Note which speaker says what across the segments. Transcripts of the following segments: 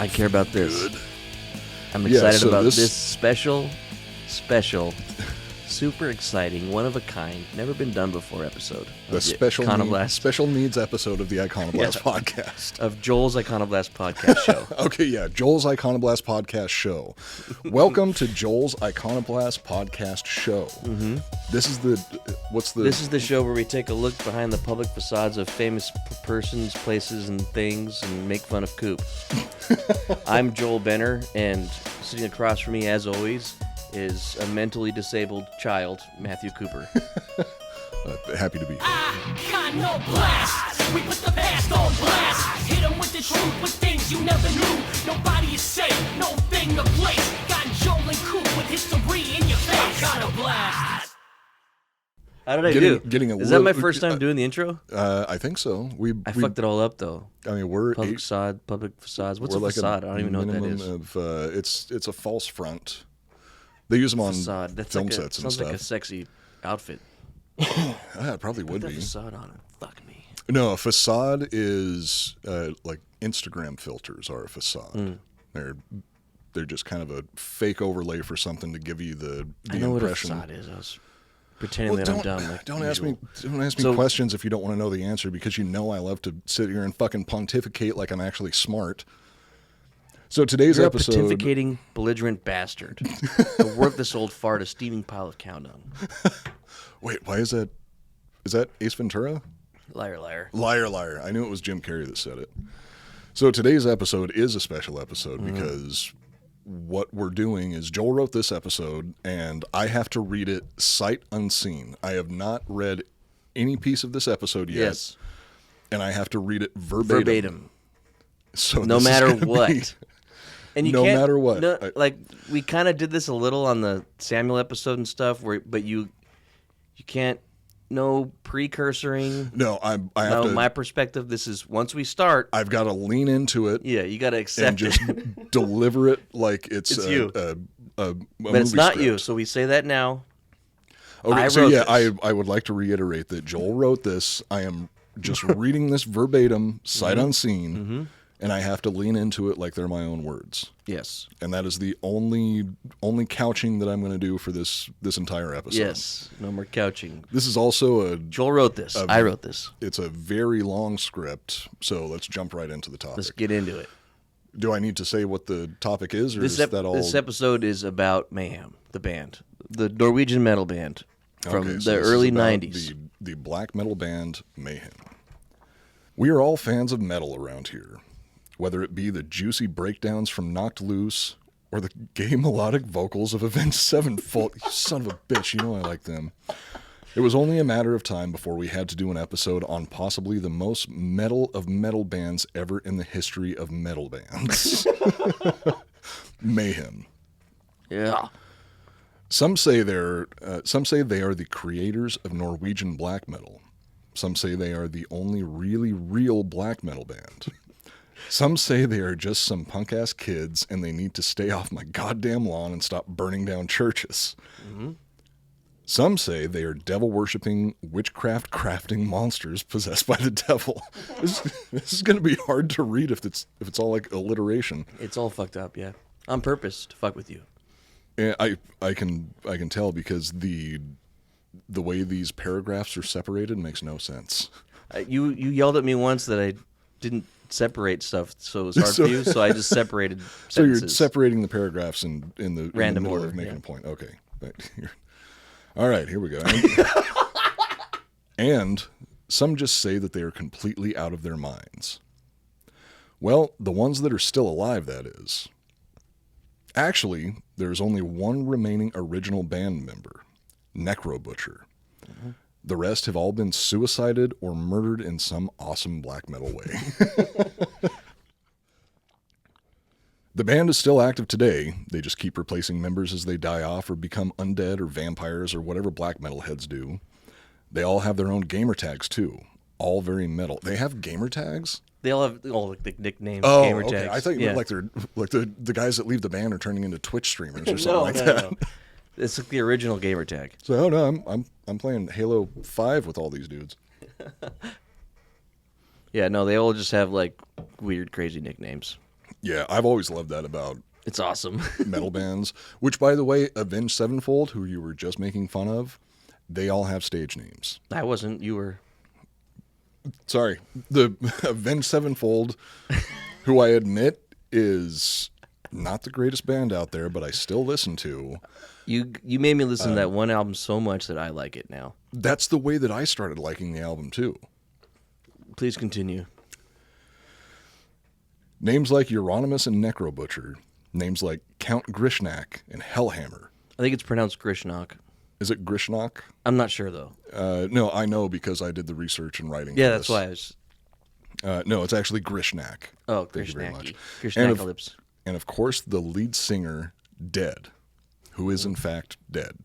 Speaker 1: I care about this.
Speaker 2: Good.
Speaker 1: I'm excited about this special, super exciting, one of a kind, never been done before episode.
Speaker 2: The special needs episode of the Iconoblast podcast.
Speaker 1: Of Joel's Iconoblast podcast show.
Speaker 2: Okay, yeah, Joel's Iconoblast podcast show. Welcome to Joel's Iconoblast podcast show. Mm-hmm. This is the show where we take a look behind the public facades of famous persons, places, and things, and make fun of Coop.
Speaker 1: I'm Joel Benner, and sitting across from me, as always, is a mentally disabled child, Matthew Cooper.
Speaker 2: Happy to be here.
Speaker 3: Iconoblast! We put the past on blast. Hit them with the truth, with things you never knew. Nobody is safe, no thing to place. Got Joel and Coop with history in your face. Iconoblast!
Speaker 1: How did I do? Is that my first time doing the intro?
Speaker 2: I think so.
Speaker 1: I fucked it all up, though.
Speaker 2: I mean, we're
Speaker 1: public facades. What's a facade? I don't even know what that
Speaker 2: is. It's a false front. They use them on
Speaker 1: film
Speaker 2: sets and stuff.
Speaker 1: Sounds like a sexy outfit.
Speaker 2: It probably would be.
Speaker 1: Facade on it. Fuck me.
Speaker 2: No, a facade is like Instagram filters are a facade. They're just kind of a fake overlay for something to give you the
Speaker 1: I know
Speaker 2: impression.
Speaker 1: What a facade is. I was pretending that I'm dumb. Like
Speaker 2: don't ask me questions if you don't want to know the answer, because you know I love to sit here and fucking pontificate like I'm actually smart. So today's episode...
Speaker 1: You're a pontificating, belligerent bastard. The worthless old fart, a steaming pile of cow dung.
Speaker 2: Wait, why is that? Is that Ace Ventura?
Speaker 1: Liar, liar.
Speaker 2: Liar, liar. I knew it was Jim Carrey that said it. So today's episode is a special episode because what we're doing is Joel wrote this episode, and I have to read it sight unseen. I have not read any piece of this episode yet.
Speaker 1: Yes.
Speaker 2: And I have to read it verbatim. So
Speaker 1: no matter what. And you
Speaker 2: no
Speaker 1: can't,
Speaker 2: matter what.
Speaker 1: No, like, we kind of did this a little on the Samuel episode and stuff, but you can't, no precursoring.
Speaker 2: No, I have to.
Speaker 1: My perspective, this is, once we start.
Speaker 2: I've got to lean into it.
Speaker 1: Yeah, you got to accept
Speaker 2: and just deliver it like it's
Speaker 1: you.
Speaker 2: But
Speaker 1: it's not you, so we say that now.
Speaker 2: Okay, so yeah, I would like to reiterate that Joel wrote this. I am just reading this verbatim, sight unseen. And I have to lean into it like they're my own words.
Speaker 1: Yes.
Speaker 2: And that is the only couching that I'm going to do for this entire episode.
Speaker 1: Yes. No more couching.
Speaker 2: This is also
Speaker 1: Joel wrote this. I wrote this.
Speaker 2: It's a very long script, so let's jump right into the topic.
Speaker 1: Let's get into it.
Speaker 2: Do I need to say what the topic is, or is that all?
Speaker 1: This episode is about Mayhem, the band, the Norwegian metal band from
Speaker 2: so
Speaker 1: the early 90s.
Speaker 2: The black metal band Mayhem. We are all fans of metal around here. Whether it be the juicy breakdowns from Knocked Loose or the gay melodic vocals of Avenged Sevenfold. You son of a bitch, you know I like them. It was only a matter of time before we had to do an episode on possibly the most metal of metal bands ever in the history of metal bands. Mayhem.
Speaker 1: Yeah.
Speaker 2: Some say they are the creators of Norwegian black metal. Some say they are the only really real black metal band. Some say they are just some punk-ass kids and they need to stay off my goddamn lawn and stop burning down churches. Some say they are devil-worshipping, witchcraft-crafting monsters possessed by the devil. This is going to be hard to read if it's all like alliteration.
Speaker 1: It's all fucked up, yeah. On purpose to fuck with you.
Speaker 2: And I can tell because the way these paragraphs are separated makes no sense.
Speaker 1: You yelled at me once that I didn't separate stuff, so it was hard for you, so I just separated sentences.
Speaker 2: So you're separating the paragraphs in the
Speaker 1: random
Speaker 2: middle
Speaker 1: order
Speaker 2: of making a point. Okay. All right, here we go. And some just say that they are completely out of their minds. Well, the ones that are still alive, that is. Actually, there's only one remaining original band member, Necro Butcher. The rest have all been suicided or murdered in some awesome black metal way. The band is still active today. They just keep replacing members as they die off or become undead or vampires or whatever black metal heads do. They all have their own gamer tags too. All very metal. They have gamer tags?
Speaker 1: They all have like the nicknames,
Speaker 2: oh,
Speaker 1: gamer
Speaker 2: okay.
Speaker 1: tags.
Speaker 2: I thought you meant like they're like the guys that leave the band are turning into Twitch streamers or something that.
Speaker 1: No. It's like the original gamer tag.
Speaker 2: So I'm playing Halo 5 with all these dudes.
Speaker 1: Yeah, no, they all just have like weird, crazy nicknames.
Speaker 2: Yeah, I've always loved that about
Speaker 1: It's awesome.
Speaker 2: metal bands. Which, by the way, Avenged Sevenfold, who you were just making fun of, they all have stage names.
Speaker 1: I wasn't. You were.
Speaker 2: Sorry, the Avenged Sevenfold, who I admit is not the greatest band out there, but I still listen to.
Speaker 1: You made me listen to that one album so much that I like it now.
Speaker 2: That's the way that I started liking the album too.
Speaker 1: Please continue.
Speaker 2: Names like Euronymous and Necrobutcher. Names like Count Grishnak and Hellhammer.
Speaker 1: I think it's pronounced Grishnak.
Speaker 2: Is it Grishnak?
Speaker 1: I'm not sure though.
Speaker 2: No, I know because I did the research and writing.
Speaker 1: Yeah,
Speaker 2: for
Speaker 1: that's
Speaker 2: this.
Speaker 1: why I was.
Speaker 2: No, it's actually Grishnak.
Speaker 1: Oh,
Speaker 2: Thank you very much.
Speaker 1: Grishnacalypse.
Speaker 2: And of course, the lead singer, Dead, who is in fact dead.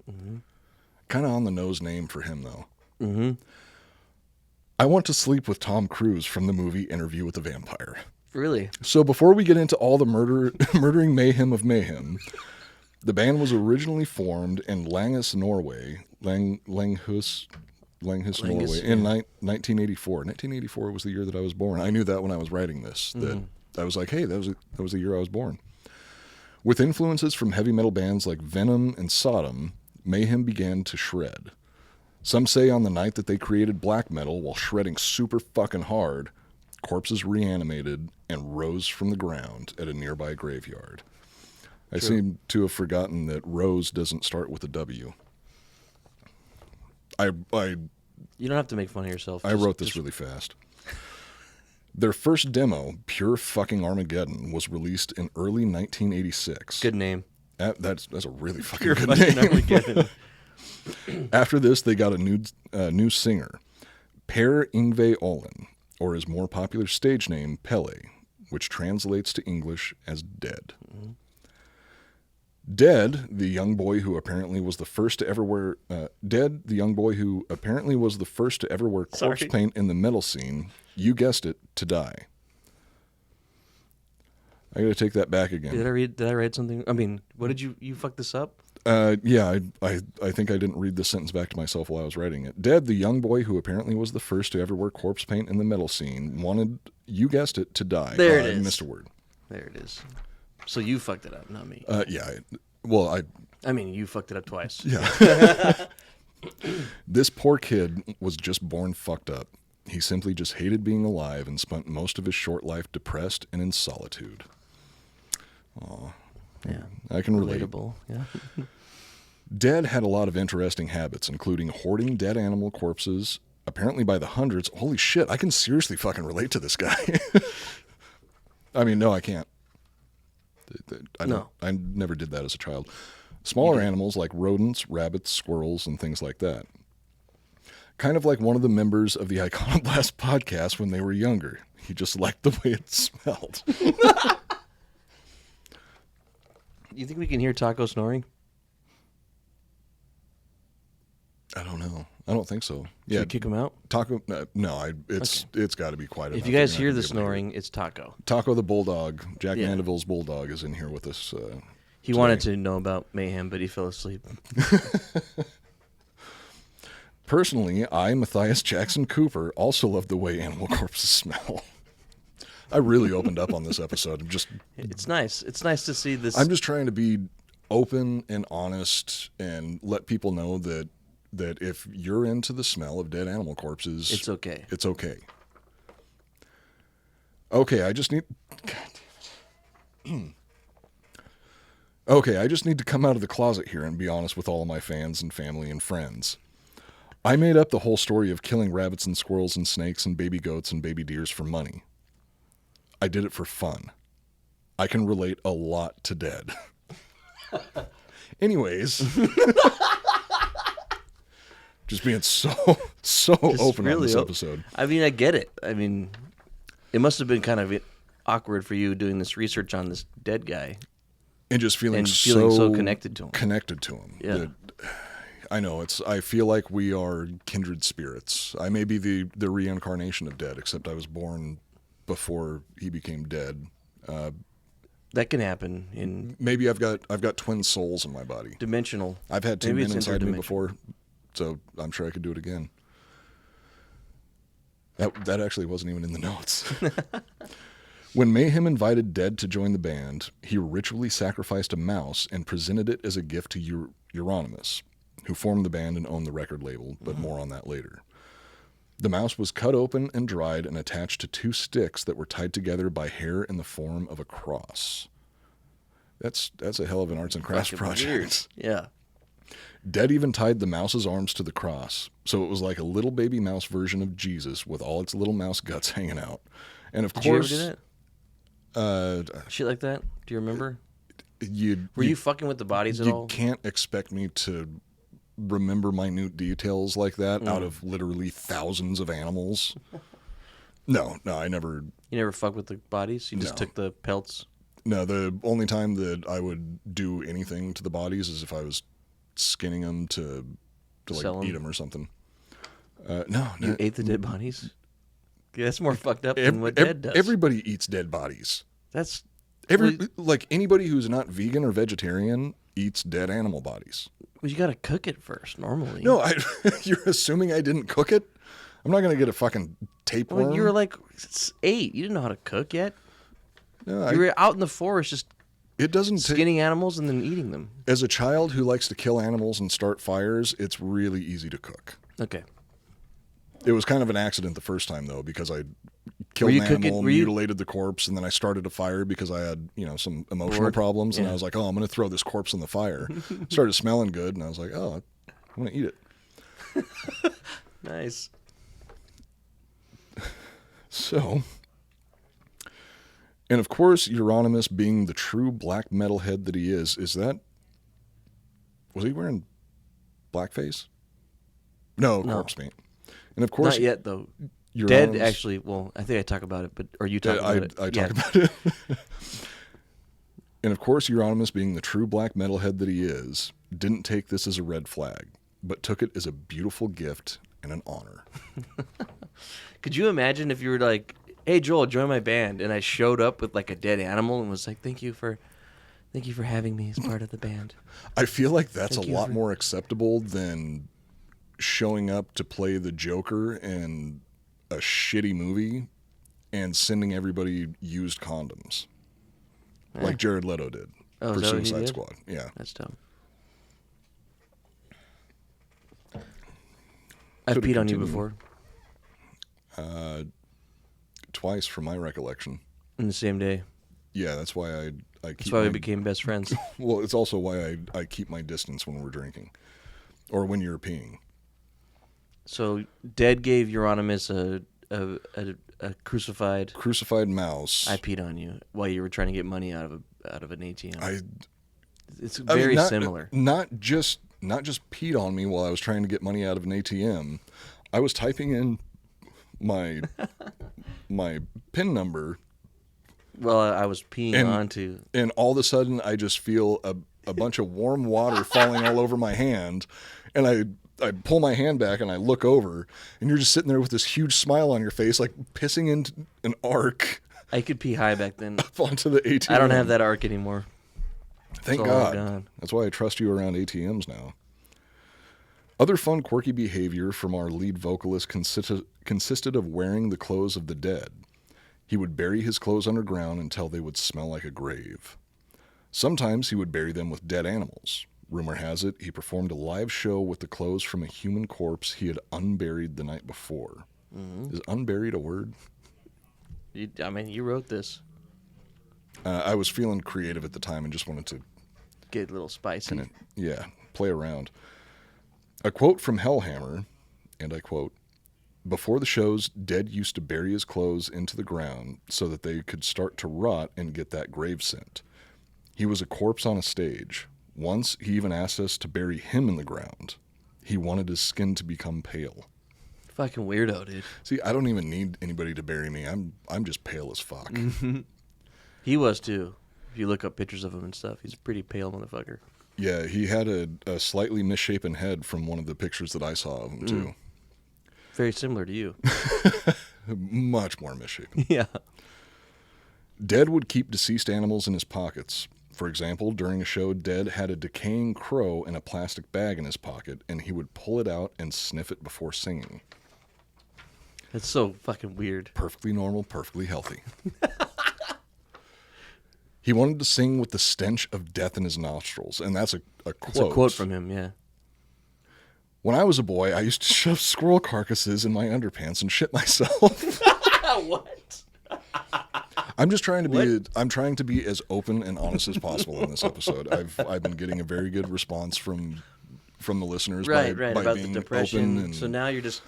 Speaker 2: Mm-hmm. Kind of on the nose name for him, though.
Speaker 1: Mm-hmm.
Speaker 2: I Want to Sleep with Tom Cruise from the movie Interview with the Vampire.
Speaker 1: Really?
Speaker 2: So before we get into all the murdering mayhem of mayhem, the band was originally formed in Langhus, Norway. Langhus, Norway, in 1984. 1984 was the year that I was born. I knew that when I was writing this. That I was like, hey, that was the year I was born. With influences from heavy metal bands like Venom and Sodom, Mayhem began to shred. Some say on the night that they created black metal while shredding super fucking hard, corpses reanimated and rose from the ground at a nearby graveyard. I seem to have forgotten that rose doesn't start with a W.
Speaker 1: You don't have to make fun of yourself.
Speaker 2: I wrote this really fast. Their first demo, Pure Fucking Armageddon, was released in early 1986.
Speaker 1: Good name.
Speaker 2: That's a really fucking
Speaker 1: Pure
Speaker 2: good
Speaker 1: fucking
Speaker 2: name.
Speaker 1: Armageddon.
Speaker 2: After this, they got a new singer, Per Yngve Olin, or his more popular stage name, Pele, which translates to English as Dead. Mm-hmm. Dead, the young boy who apparently was the first to ever wear corpse paint in the metal scene. You guessed it, to die. I got to take that back again.
Speaker 1: Did I write something? I mean, what did you fuck this up?
Speaker 2: Yeah, I think I didn't read this sentence back to myself while I was writing it. Dead, the young boy who apparently was the first to ever wear corpse paint in the metal scene, wanted, you guessed it, to die.
Speaker 1: There it is.
Speaker 2: I missed a word.
Speaker 1: There it is. So you fucked it up, not me.
Speaker 2: Yeah.
Speaker 1: I mean, you fucked it up twice.
Speaker 2: Yeah. This poor kid was just born fucked up. He simply just hated being alive and spent most of his short life depressed and in solitude. Aw.
Speaker 1: Yeah.
Speaker 2: I can relate.
Speaker 1: Relatable. Yeah.
Speaker 2: Dead had a lot of interesting habits, including hoarding dead animal corpses, apparently by the hundreds. Holy shit, I can seriously fucking relate to this guy. I mean, no, I can't. I never did that as a child. Smaller animals like rodents, rabbits, squirrels, and things like that. Kind of like one of the members of the Iconoblast podcast when they were younger. He just liked the way it smelled.
Speaker 1: You think we can hear Taco snoring?
Speaker 2: I don't know. I don't think so.
Speaker 1: Should we kick him out?
Speaker 2: Taco. No, it's got to be quiet.
Speaker 1: If you guys hear the snoring, it's Taco.
Speaker 2: Taco the bulldog, Jack Mandeville's bulldog, is in here with us.
Speaker 1: He wanted to know about Mayhem, but he fell asleep.
Speaker 2: Personally, I, Matthias Jackson Cooper, also love the way animal corpses smell. I really opened up on this episode.
Speaker 1: It's nice. It's nice to see this.
Speaker 2: I'm just trying to be open and honest and let people know that if you're into the smell of dead animal corpses,
Speaker 1: it's okay.
Speaker 2: It's okay. Okay, I just need... God damn it. Okay, I just need to come out of the closet here and be honest with all of my fans and family and friends. I made up the whole story of killing rabbits and squirrels and snakes and baby goats and baby deers for money. I did it for fun. I can relate a lot to Dead. Anyways... Just being so open on this episode.
Speaker 1: I mean, I get it. I mean, it must have been kind of awkward for you doing this research on this dead guy.
Speaker 2: And just feeling
Speaker 1: so connected to him.
Speaker 2: Connected to him.
Speaker 1: Yeah.
Speaker 2: I know. I feel like we are kindred spirits. I may be the reincarnation of Dead, except I was born before he became dead.
Speaker 1: That can happen.
Speaker 2: Maybe I've got twin souls in my body.
Speaker 1: Dimensional.
Speaker 2: I've had two men inside me before. So I'm sure I could do it again. That actually wasn't even in the notes. When Mayhem invited Dead to join the band, he ritually sacrificed a mouse and presented it as a gift to Euronymous, who formed the band and owned the record label, but more on that later. The mouse was cut open and dried and attached to 2 sticks that were tied together by hair in the form of a cross. That's a hell of an arts and crafts project.
Speaker 1: Yeah.
Speaker 2: Dead even tied the mouse's arms to the cross, so it was like a little baby mouse version of Jesus with all its little mouse guts hanging out. And of course,
Speaker 1: Did you ever do that? Shit like that? Do you remember? Were you fucking with the bodies at all?
Speaker 2: You can't expect me to remember minute details like that out of literally thousands of animals. No, I never.
Speaker 1: You never fuck with the bodies? You just
Speaker 2: No.
Speaker 1: took the pelts?
Speaker 2: No, the only time that I would do anything to the bodies is if I was skinning them to
Speaker 1: Sell
Speaker 2: like
Speaker 1: 'em?
Speaker 2: eat them or something. No,
Speaker 1: You ate the dead bodies? Yeah, that's more fucked up than what Dead does.
Speaker 2: Everybody eats dead bodies.
Speaker 1: That's
Speaker 2: Like anybody who's not vegan or vegetarian eats dead animal bodies.
Speaker 1: well, you got to cook it first normally.
Speaker 2: No, you're assuming I didn't cook it? I'm not going to get a fucking tapeworm.
Speaker 1: well, you were like 8. You didn't know how to cook yet.
Speaker 2: No,
Speaker 1: You were out in the forest just
Speaker 2: it doesn't take.
Speaker 1: skinning animals and then eating them.
Speaker 2: As a child who likes to kill animals and start fires, it's really easy to cook.
Speaker 1: Okay.
Speaker 2: It was kind of an accident the first time though, because I killed
Speaker 1: Were you
Speaker 2: an
Speaker 1: cooking-
Speaker 2: animal,
Speaker 1: were you-
Speaker 2: mutilated the corpse, and then I started a fire because I had, some emotional
Speaker 1: Bored?
Speaker 2: problems, and
Speaker 1: Yeah.
Speaker 2: I was like, oh, I'm going to throw this corpse in the fire. Started smelling good, and I was like, oh, I'm going to eat it.
Speaker 1: Nice.
Speaker 2: So, and of course, Euronymous, being the true black metalhead that he is that, was he wearing blackface? No, corpse paint. And of course,
Speaker 1: Not yet though.
Speaker 2: Euronymous,
Speaker 1: Dead actually. Well, I think I talk about it, but or you talk about it?
Speaker 2: I
Speaker 1: Yeah.
Speaker 2: talk about it. And of course, Euronymous, being the true black metalhead that he is, didn't take this as a red flag, but took it as a beautiful gift and an honor.
Speaker 1: Could you imagine if you were like, "Hey Joel, join my band," and I showed up with like a dead animal and was like, "Thank you for having me as part of the band."
Speaker 2: I feel like that's
Speaker 1: Thank
Speaker 2: a
Speaker 1: you
Speaker 2: lot
Speaker 1: for-
Speaker 2: more acceptable than showing up to play the Joker in a shitty movie and sending everybody used condoms, like Jared Leto did
Speaker 1: Oh,
Speaker 2: for
Speaker 1: is that what he
Speaker 2: Suicide
Speaker 1: did?
Speaker 2: Squad. Yeah,
Speaker 1: That's dumb. I've
Speaker 2: Could've
Speaker 1: peed on you
Speaker 2: continued.
Speaker 1: before
Speaker 2: twice from my recollection.
Speaker 1: in the same day.
Speaker 2: Yeah, that's why I keep.
Speaker 1: That's why we
Speaker 2: my-
Speaker 1: became best friends.
Speaker 2: Well, it's also why I keep my distance when we're drinking, or when you're peeing.
Speaker 1: So Dead gave Euronymous a crucified.
Speaker 2: Crucified mouse.
Speaker 1: I peed on you while you were trying to get money out of an ATM. It's
Speaker 2: I mean,
Speaker 1: very
Speaker 2: not-
Speaker 1: similar.
Speaker 2: Not just peed on me while I was trying to get money out of an ATM. I was typing in my PIN number,
Speaker 1: Well, I was peeing
Speaker 2: And-
Speaker 1: onto.
Speaker 2: and all of a sudden I just feel a bunch of warm water falling all over my hand, and I pull my hand back and I look over, and you're just sitting there with this huge smile on your face, like pissing into an arc
Speaker 1: I could pee high back then.
Speaker 2: up onto the ATM.
Speaker 1: I don't have that arc anymore.
Speaker 2: Thank
Speaker 1: It's all
Speaker 2: God.
Speaker 1: gone.
Speaker 2: That's why I trust you around ATMs now. Other fun, quirky behavior from our lead vocalist consisted of wearing the clothes of the dead. He would bury his clothes underground until they would smell like a grave. Sometimes he would bury them with dead animals. Rumor has it he performed a live show with the clothes from a human corpse he had unburied the night before.
Speaker 1: Mm-hmm.
Speaker 2: Is unburied a word?
Speaker 1: You wrote this.
Speaker 2: I was feeling creative at the time and just wanted to
Speaker 1: Get a little spicy.
Speaker 2: play around. A quote from Hellhammer, and I quote, "Before the shows, Dead used to bury his clothes into the ground so that they could start to rot and get that grave scent. He was a corpse on a stage. Once, he even asked us to bury him in the ground. He wanted his skin to become pale."
Speaker 1: Fucking weirdo, dude.
Speaker 2: See, I don't even need anybody to bury me. I'm just pale as fuck.
Speaker 1: He was too. If you look up pictures of him and stuff, he's a pretty pale motherfucker.
Speaker 2: Yeah, he had a slightly misshapen head from one of the pictures that I saw of him, too.
Speaker 1: Very similar to you.
Speaker 2: Much more misshapen.
Speaker 1: Yeah.
Speaker 2: Dead would keep deceased animals in his pockets. For example, during a show, Dead had a decaying crow in a plastic bag in his pocket, and he would pull it out and sniff it before singing.
Speaker 1: That's so fucking weird.
Speaker 2: Perfectly normal, perfectly healthy. He wanted to sing with the stench of death in his nostrils, and that's a quote.
Speaker 1: It's a quote from him, yeah.
Speaker 2: When I was a boy, I used to shove squirrel carcasses in my underpants and shit myself.
Speaker 1: What?
Speaker 2: I'm just trying to be. I'm trying to be as open and honest as possible in this episode. I've been getting a very good response from the listeners.
Speaker 1: Right,
Speaker 2: by
Speaker 1: about
Speaker 2: being
Speaker 1: the depression.
Speaker 2: open and,
Speaker 1: so now you're just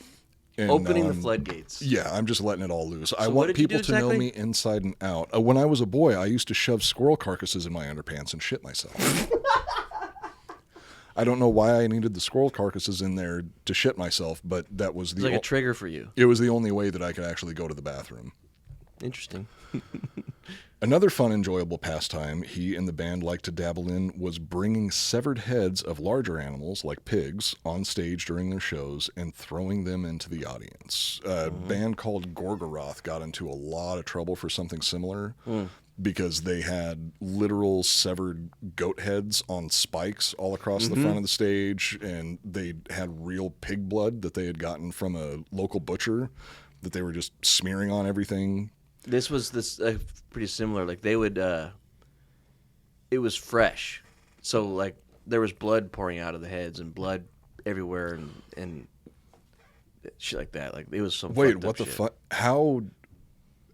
Speaker 2: and
Speaker 1: opening
Speaker 2: now
Speaker 1: the floodgates.
Speaker 2: Yeah, I'm just letting it all loose. I
Speaker 1: what
Speaker 2: want
Speaker 1: did you do
Speaker 2: people to know
Speaker 1: exactly?
Speaker 2: me inside and out. When I was a boy, I used to shove squirrel carcasses in my underpants and shit myself. I don't know why I needed the squirrel carcasses in there to shit myself, but that was
Speaker 1: It's like a trigger for you.
Speaker 2: It was the only way that I could actually go to the bathroom.
Speaker 1: Interesting.
Speaker 2: Another fun, enjoyable pastime he and the band liked to dabble in was bringing severed heads of larger animals, like pigs, on stage during their shows and throwing them into the audience. A band called Gorgoroth got into a lot of trouble for something similar because they had literal severed goat heads on spikes all across the front of the stage, and they had real pig blood that they had gotten from a local butcher that they were just smearing on everything.
Speaker 1: This was pretty similar. Like they would, it was fresh, so like there was blood pouring out of the heads and blood everywhere and shit like that. Like it was some.
Speaker 2: Wait,
Speaker 1: fucked
Speaker 2: what
Speaker 1: up
Speaker 2: the
Speaker 1: shit.
Speaker 2: fuck?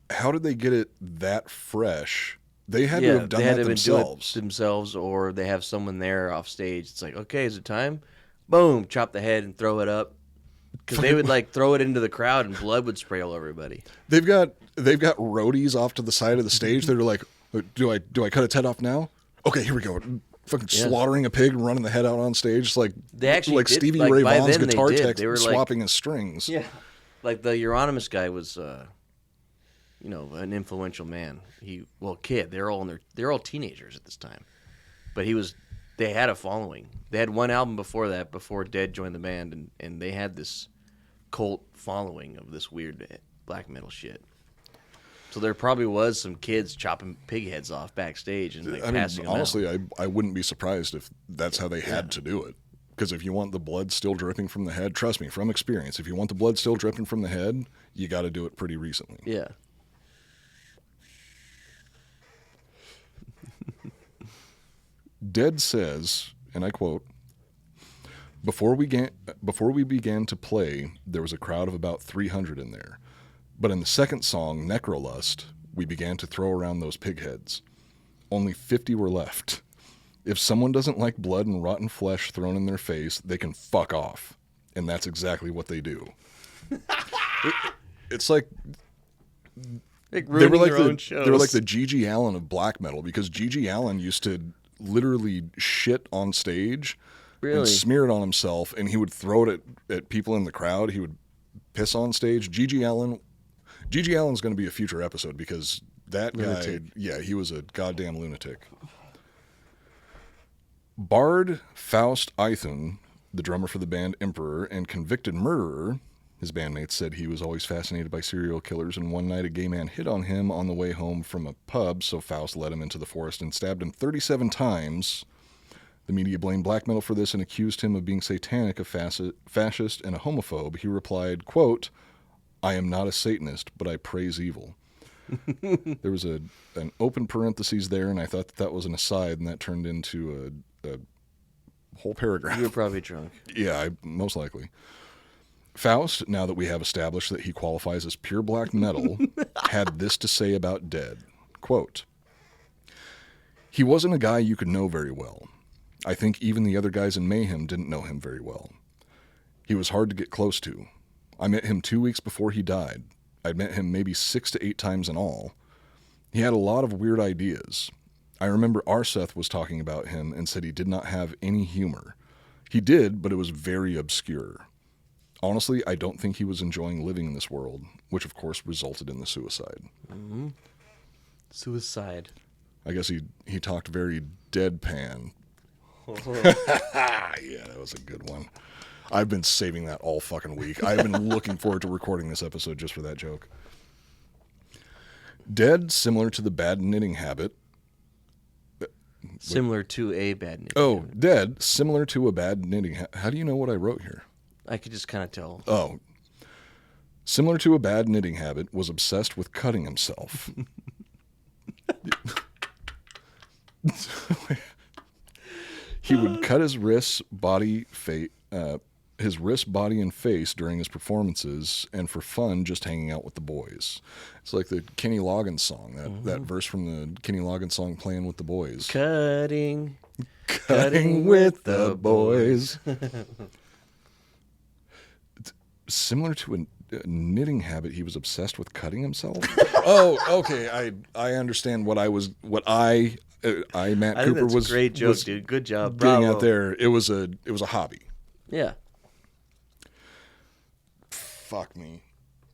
Speaker 2: How did they get it that fresh? They had to have done
Speaker 1: they had
Speaker 2: that
Speaker 1: to
Speaker 2: themselves.
Speaker 1: do it themselves, or they have someone there off stage. It's like, okay, is it time? Boom, chop the head and throw it up. Because they would like throw it into the crowd and blood would spray all over everybody.
Speaker 2: They've got roadies off to the side of the stage that are like, do I cut its head off now? Okay, here we go. Fucking slaughtering a pig and running the head out on stage. It's like
Speaker 1: They actually
Speaker 2: like
Speaker 1: did,
Speaker 2: Stevie
Speaker 1: like,
Speaker 2: Ray
Speaker 1: by
Speaker 2: Vaughan's
Speaker 1: then they
Speaker 2: guitar
Speaker 1: did.
Speaker 2: tech
Speaker 1: They were like-
Speaker 2: swapping his strings.
Speaker 1: Yeah, like the Euronymous guy was, an influential man. Kid. They're all teenagers at this time, but they had a following. They had one album before that, before Dead joined the band, and they had this cult following of this weird black metal shit. So there probably was some kids chopping pig heads off backstage and like passing them
Speaker 2: honestly,
Speaker 1: out.
Speaker 2: I wouldn't be surprised if that's how they had to do it. Because if you want the blood still dripping from the head, trust me, from experience, if you want the blood still dripping from the head, you got to do it pretty recently.
Speaker 1: Yeah.
Speaker 2: Dead says, and I quote, Before we began to play, there was a crowd of about 300 in there. But in the second song, Necrolust, we began to throw around those pig heads. Only 50 were left. If someone doesn't like blood and rotten flesh thrown in their face, they can fuck off. And that's exactly what they do. It's like
Speaker 1: Like
Speaker 2: they were
Speaker 1: ruining
Speaker 2: like
Speaker 1: their own shows.
Speaker 2: they were like the G.G. Allen of black metal, because G.G. Allen used to literally shit on stage
Speaker 1: Really?
Speaker 2: and smear it on himself, and he would throw it at people in the crowd. He would piss on stage. G.G. Allen's going to be a future episode, because that
Speaker 1: Lunatic.
Speaker 2: guy, he was a goddamn lunatic. Bard Faust Eithun, the drummer for the band Emperor and convicted murderer, his bandmates said he was always fascinated by serial killers, and one night a gay man hit on him on the way home from a pub, so Faust led him into the forest and stabbed him 37 times. The media blamed black metal for this and accused him of being satanic, a fascist, and a homophobe. He replied, quote, I am not a Satanist, but I praise evil. There was an open parentheses there, and I thought that was an aside, and that turned into a whole paragraph.
Speaker 1: You were probably drunk.
Speaker 2: Yeah, most likely. Faust, now that we have established that he qualifies as pure black metal, had this to say about Dead. Quote, he wasn't a guy you could know very well. I think even the other guys in Mayhem didn't know him very well. He was hard to get close to. I met him 2 weeks before he died. I'd met him maybe 6 to 8 times in all. He had a lot of weird ideas. I remember Arseth was talking about him and said he did not have any humor. He did, but it was very obscure. Honestly, I don't think he was enjoying living in this world, which of course resulted in the suicide.
Speaker 1: Mm-hmm. Suicide.
Speaker 2: I guess he talked very deadpan. Yeah, that was a good one. I've been saving that all fucking week. I've been looking forward to recording this episode just for that joke. Dead, similar to the bad knitting habit.
Speaker 1: Similar to a bad news.
Speaker 2: Oh, Dead, similar to a bad knitting habit. How do you know what I wrote here?
Speaker 1: I could just kind of tell.
Speaker 2: Oh. Similar to a bad knitting habit, was obsessed with cutting himself. He would cut his wrists, body, and face during his performances, and for fun, just hanging out with the boys. It's like the Kenny Loggins song, that verse from the Kenny Loggins song, "Playing with the Boys."
Speaker 1: Cutting
Speaker 2: with the boys. Similar to a knitting habit, he was obsessed with cutting himself. Oh, okay. I understand what Matt
Speaker 1: I think
Speaker 2: Cooper
Speaker 1: that's
Speaker 2: was
Speaker 1: a great joke,
Speaker 2: was
Speaker 1: dude. Good job.
Speaker 2: getting
Speaker 1: Bravo.
Speaker 2: out there. It was a hobby.
Speaker 1: Yeah.
Speaker 2: Fuck me.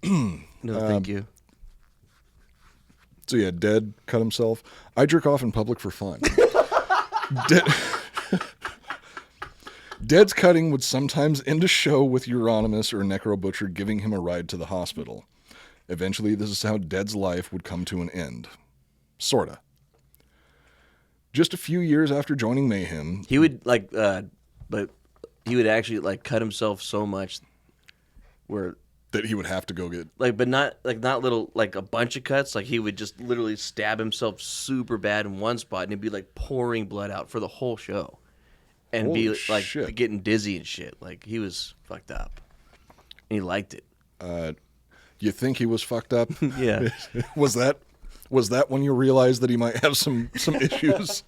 Speaker 1: No, thank you.
Speaker 2: So yeah, Dead cut himself. I jerk off in public for fun. Dead's cutting would sometimes end a show with Euronymous or Necro Butcher giving him a ride to the hospital. Eventually, this is how Dead's life would come to an end. Sorta. Just a few years after joining Mayhem,
Speaker 1: He would but he would actually cut himself so much where
Speaker 2: that he would have to go get...
Speaker 1: but not little a bunch of cuts. He would just literally stab himself super bad in one spot, and it'd be pouring blood out for the whole show, and
Speaker 2: Holy
Speaker 1: be
Speaker 2: shit.
Speaker 1: getting dizzy and shit. He was fucked up, and he liked it.
Speaker 2: You think he was fucked up?
Speaker 1: Yeah.
Speaker 2: Was that when you realized that he might have some issues?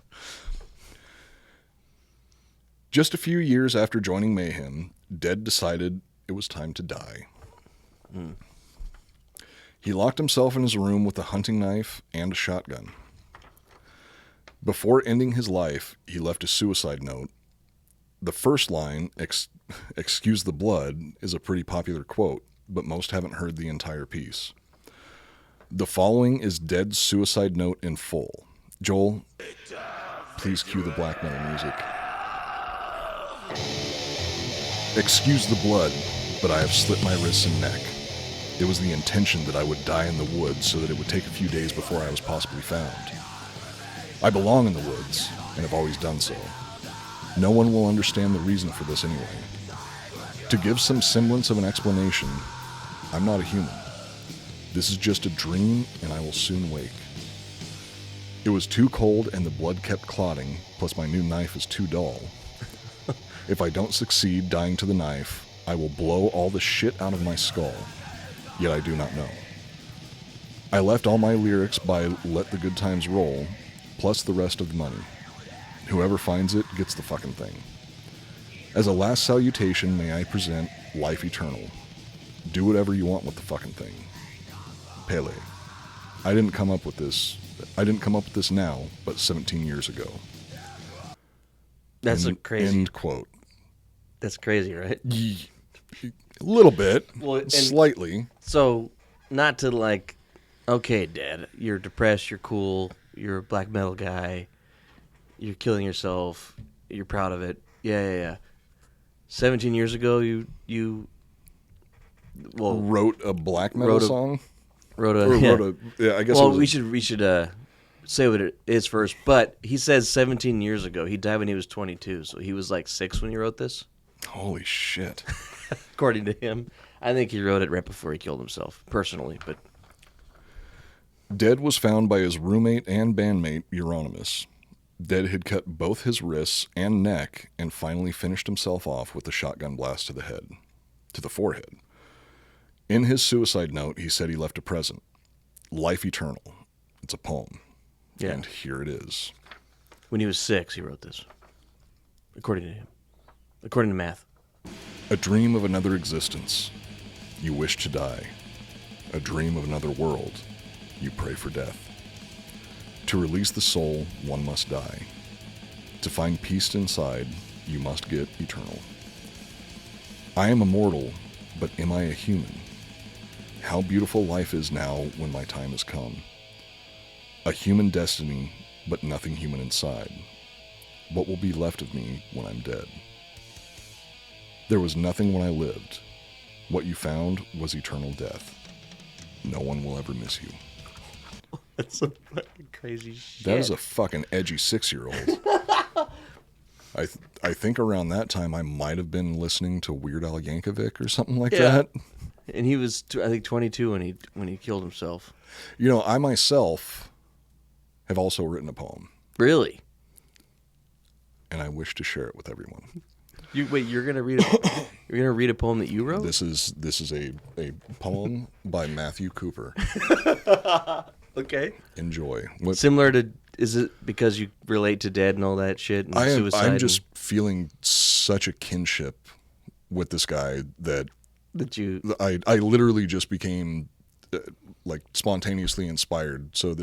Speaker 2: Just a few years after joining Mayhem, Dead decided it was time to die. He locked himself in his room with a hunting knife and a shotgun. Before ending his life, he left a suicide note. The first line, "Excuse the blood," is a pretty popular quote, but most haven't heard the entire piece. The following is Dead's suicide note in full. Joel, please cue the black metal music. "Excuse the blood, but I have slit my wrists and neck. It was the intention that I would die in the woods so that it would take a few days before I was possibly found. I belong in the woods, and have always done so. No one will understand the reason for this anyway. To give some semblance of an explanation, I'm not a human. This is just a dream, and I will soon wake. It was too cold and the blood kept clotting, plus my new knife is too dull. If I don't succeed dying to the knife, I will blow all the shit out of my skull. Yet I do not know. I left all my lyrics by Let the Good Times Roll, plus the rest of the money. Whoever finds it gets the fucking thing. As a last salutation, may I present Life Eternal. Do whatever you want with the fucking thing. Pele. I didn't come up with this now, but 17 years ago."
Speaker 1: That's crazy.
Speaker 2: End quote.
Speaker 1: That's crazy, right?
Speaker 2: A little bit.
Speaker 1: Well, and-
Speaker 2: slightly.
Speaker 1: So, not to okay, Dad, you're depressed, you're cool, you're a black metal guy, you're killing yourself, you're proud of it. Yeah. 17 years ago, you
Speaker 2: Wrote a black metal song?
Speaker 1: wrote a.
Speaker 2: Or
Speaker 1: Yeah.
Speaker 2: wrote a... Yeah, I guess
Speaker 1: Well,
Speaker 2: it was
Speaker 1: we should say what it is first. But he says 17 years ago. He died when he was 22, so he was 6 when he wrote this,
Speaker 2: Holy shit.
Speaker 1: according to him. I think he wrote it right before he killed himself, personally. But
Speaker 2: Dead was found by his roommate and bandmate, Euronymous. Dead had cut both his wrists and neck and finally finished himself off with a shotgun blast to the forehead. In his suicide note, he said he left a present. Life Eternal. It's a poem.
Speaker 1: yeah,
Speaker 2: And here it is.
Speaker 1: when he was 6, he wrote this, according to him, according to math.
Speaker 2: A dream of another existence. You wish to die. A dream of another world. You pray for death. To release the soul, one must die. To find peace inside, you must get eternal. I am immortal, but am I a human? How beautiful life is now when my time has come. A human destiny, but nothing human inside. What will be left of me when I'm dead? There was nothing when I lived. What you found was eternal death. No one will ever miss you.
Speaker 1: That's some fucking crazy shit.
Speaker 2: That is a fucking edgy 6-year-old. I think around that time I might have been listening to Weird Al Yankovic or something like that.
Speaker 1: And he was, I think, 22 when he killed himself.
Speaker 2: You know, I myself have also written a poem.
Speaker 1: Really?
Speaker 2: and I wish to share it with everyone.
Speaker 1: You're gonna read a poem that you wrote?
Speaker 2: This is a poem by Matthew Cooper.
Speaker 1: Okay.
Speaker 2: Enjoy.
Speaker 1: Similar to, is it because you relate to dead and all that shit and suicide?
Speaker 2: I'm just feeling such a kinship with this guy that I literally just became like spontaneously inspired. So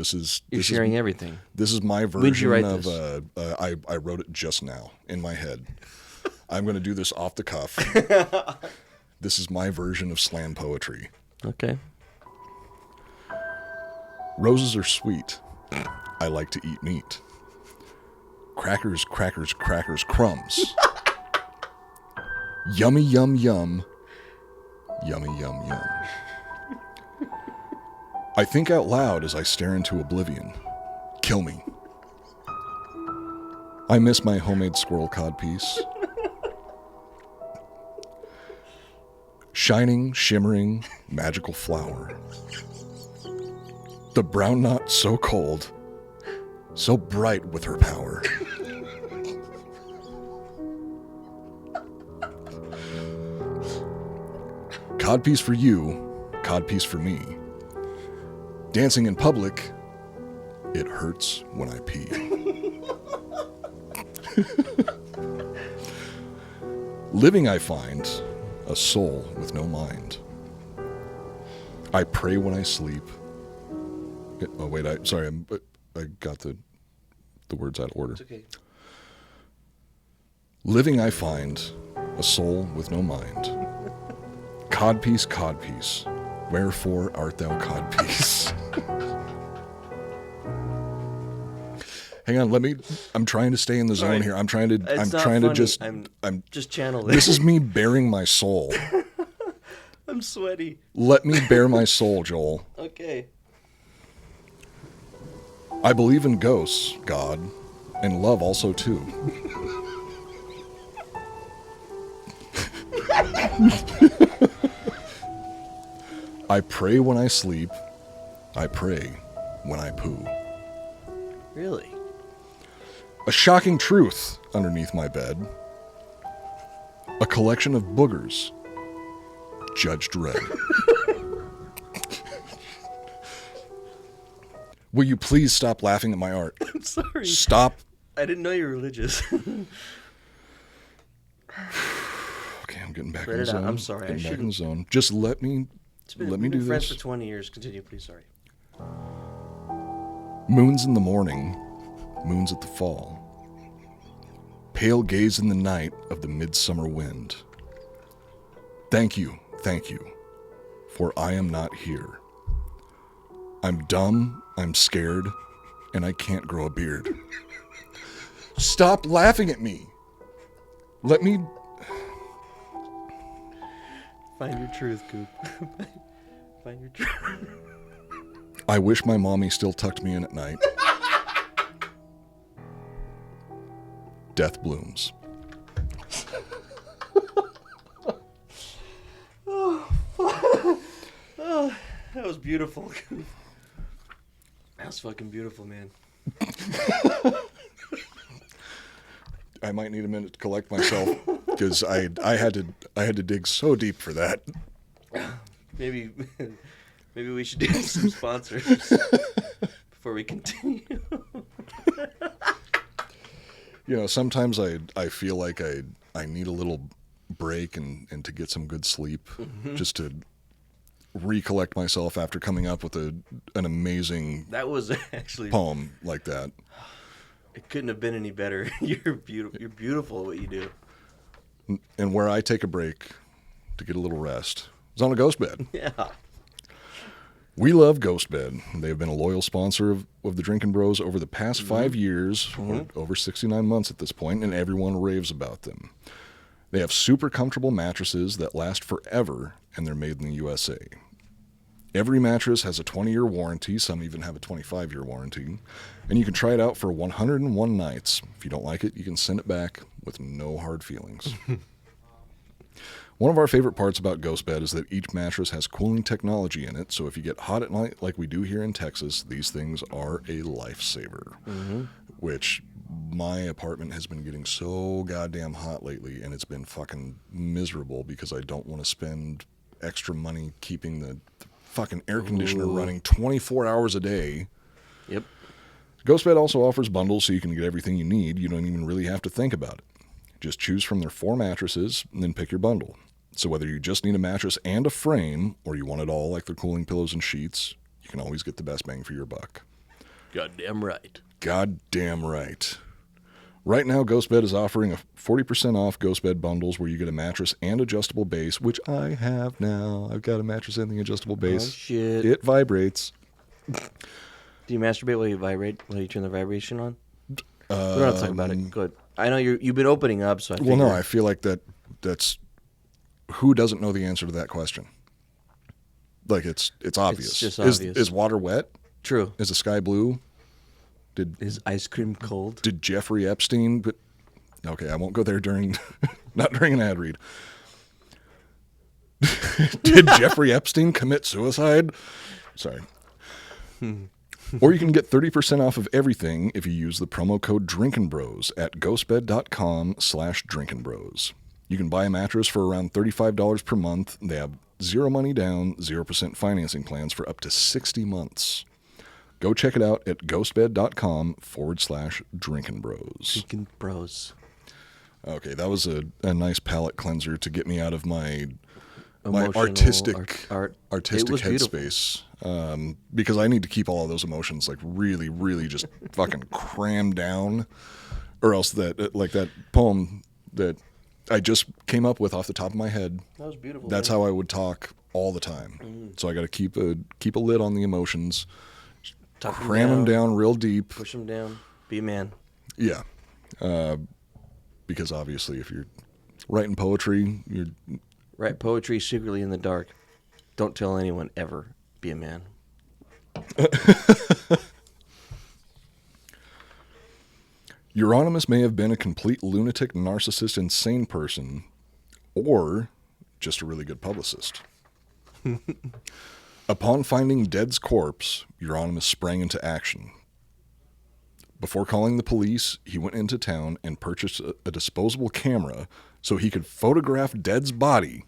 Speaker 1: you're sharing everything.
Speaker 2: This is my version
Speaker 1: When did you write
Speaker 2: of
Speaker 1: this?
Speaker 2: I wrote it just now in my head. I'm going to do this off the cuff. This is my version of slam poetry.
Speaker 1: Okay.
Speaker 2: Roses are sweet. I like to eat meat. Crackers, crackers, crackers, crumbs. Yummy, yum, yum. Yummy, yum, yum. I think out loud as I stare into oblivion. Kill me. I miss my homemade squirrel codpiece. Shining, shimmering, magical flower. The brown knot so cold, so bright with her power. Codpiece for you, codpiece for me. Dancing in public, it hurts when I pee. Living I find a soul with no mind. I pray when I sleep. Oh wait, I got the words out of order.
Speaker 1: It's okay.
Speaker 2: Living I find a soul with no mind. Codpiece, codpiece, wherefore art thou codpiece? Hang on, I'm trying to stay in the zone here. I'm trying to
Speaker 1: I'm just channeling.
Speaker 2: This is me bearing my soul.
Speaker 1: I'm sweaty.
Speaker 2: Let me bear my soul, Joel.
Speaker 1: Okay.
Speaker 2: I believe in ghosts, God, and love also too. I pray when I sleep. I pray when I poo.
Speaker 1: Really?
Speaker 2: A shocking truth underneath my bed. A collection of boogers. Judged red. Will you please stop laughing at my art?
Speaker 1: I'm sorry.
Speaker 2: Stop.
Speaker 1: I didn't know you were religious.
Speaker 2: Okay, I'm getting back
Speaker 1: Write
Speaker 2: in the
Speaker 1: it out.
Speaker 2: zone.
Speaker 1: I'm sorry.
Speaker 2: Getting back in the zone. Just let me
Speaker 1: We've
Speaker 2: do
Speaker 1: been friends
Speaker 2: this.
Speaker 1: for 20 years. Continue, please. Sorry.
Speaker 2: Moons in the morning, moons at the fall. Pale gaze in the night of the midsummer wind. Thank you, for I am not here. I'm dumb, I'm scared, and I can't grow a beard. Stop laughing at me. Let me...
Speaker 1: Find your truth, Coop. Find your truth.
Speaker 2: I wish my mommy still tucked me in at night. Death blooms.
Speaker 1: Oh, that was beautiful, Coop. That was fucking beautiful, man.
Speaker 2: I might need a minute to collect myself because I had to dig so deep for that.
Speaker 1: Maybe we should do some sponsors before we continue.
Speaker 2: You know, sometimes I feel like I need a little break and to get some good sleep, just to recollect myself after coming up with an amazing
Speaker 1: That was actually
Speaker 2: poem like that.
Speaker 1: It couldn't have been any better. You're beautiful. You're beautiful at what you do.
Speaker 2: And where I take a break to get a little rest is on a ghost bed.
Speaker 1: Yeah.
Speaker 2: We love Ghost Bed. They've been a loyal sponsor of the Drinkin' Bros over the past 5 years, or over 69 months at this point, and everyone raves about them. They have super comfortable mattresses that last forever, and they're made in the USA. Every mattress has a 20-year warranty. Some even have a 25-year warranty. And you can try it out for 101 nights. If you don't like it, you can send it back with no hard feelings. One of our favorite parts about Ghost Bed is that each mattress has cooling technology in it, so if you get hot at night like we do here in Texas, these things are a lifesaver. Which, my apartment has been getting so goddamn hot lately, and it's been fucking miserable because I don't want to spend extra money keeping the fucking air conditioner running 24 hours a day.
Speaker 1: Yep.
Speaker 2: GhostBed also offers bundles so you can get everything you need. You don't even really have to think about it. Just choose from their 4 mattresses and then pick your bundle. So whether you just need a mattress and a frame, or you want it all like their cooling pillows and sheets, you can always get the best bang for your buck.
Speaker 1: Goddamn right.
Speaker 2: Goddamn right. Right now, GhostBed is offering a 40% off GhostBed bundles where you get a mattress and adjustable base, which I have now. I've got a mattress and the adjustable base.
Speaker 1: Oh, shit.
Speaker 2: It vibrates.
Speaker 1: Do you masturbate while you vibrate? While you turn the vibration on? We don't have to talk about it. Good. I know you've been opening up, so I
Speaker 2: Well, no, I feel like that's... Who doesn't know the answer to that question? Like, it's obvious.
Speaker 1: It's just obvious.
Speaker 2: Is water wet?
Speaker 1: True.
Speaker 2: Is the sky blue?
Speaker 1: Is ice cream cold?
Speaker 2: Did Jeffrey Epstein... But okay, I won't go there during... Not during an ad read. Did Jeffrey Epstein commit suicide? Sorry. Or you can get 30% off of everything if you use the promo code DrinkinBros at ghostbed.com/drinkinbros. You can buy a mattress for around $35 per month. They have 0 money down, 0% financing plans for up to 60 months. Go check it out at ghostbed.com/drinkinbros.
Speaker 1: Drinking bros.
Speaker 2: Okay, that was a nice palate cleanser to get me out of my
Speaker 1: Emotional
Speaker 2: artistic
Speaker 1: art.
Speaker 2: artistic
Speaker 1: It was beautiful.
Speaker 2: headspace, because I need to keep all of those emotions like really, really just fucking crammed down, or else that like that poem that I just came up with off the top of my head.
Speaker 1: That was beautiful.
Speaker 2: That's how I would talk all the time. So I got to keep a lid on the emotions, cram them down real deep,
Speaker 1: push them down, be a man.
Speaker 2: Yeah, because obviously if you're writing poetry, you're
Speaker 1: Write poetry secretly in the dark. Don't tell anyone ever. Be a man.
Speaker 2: Euronymous may have been a complete lunatic, narcissist, insane person, or just a really good publicist. Upon finding Dead's corpse, Euronymous sprang into action. Before calling the police, he went into town and purchased a disposable camera so he could photograph Dead's body.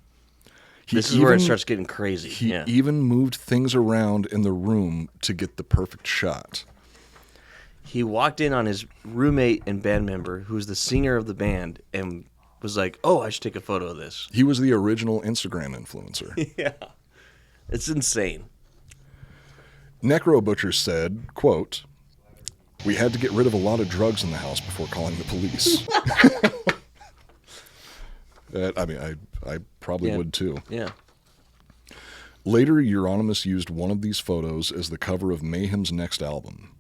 Speaker 1: This is where it starts getting crazy.
Speaker 2: He even moved things around in the room to get the perfect shot.
Speaker 1: He walked in on his roommate and band member, who's the singer of the band, and was like, "Oh, I should take a photo of this."
Speaker 2: He was the original Instagram influencer.
Speaker 1: Yeah. It's insane.
Speaker 2: Necro Butcher said, quote, "We had to get rid of a lot of drugs in the house before calling the police." I mean, I probably would too.
Speaker 1: Yeah.
Speaker 2: Later, Euronymous used one of these photos as the cover of Mayhem's next album.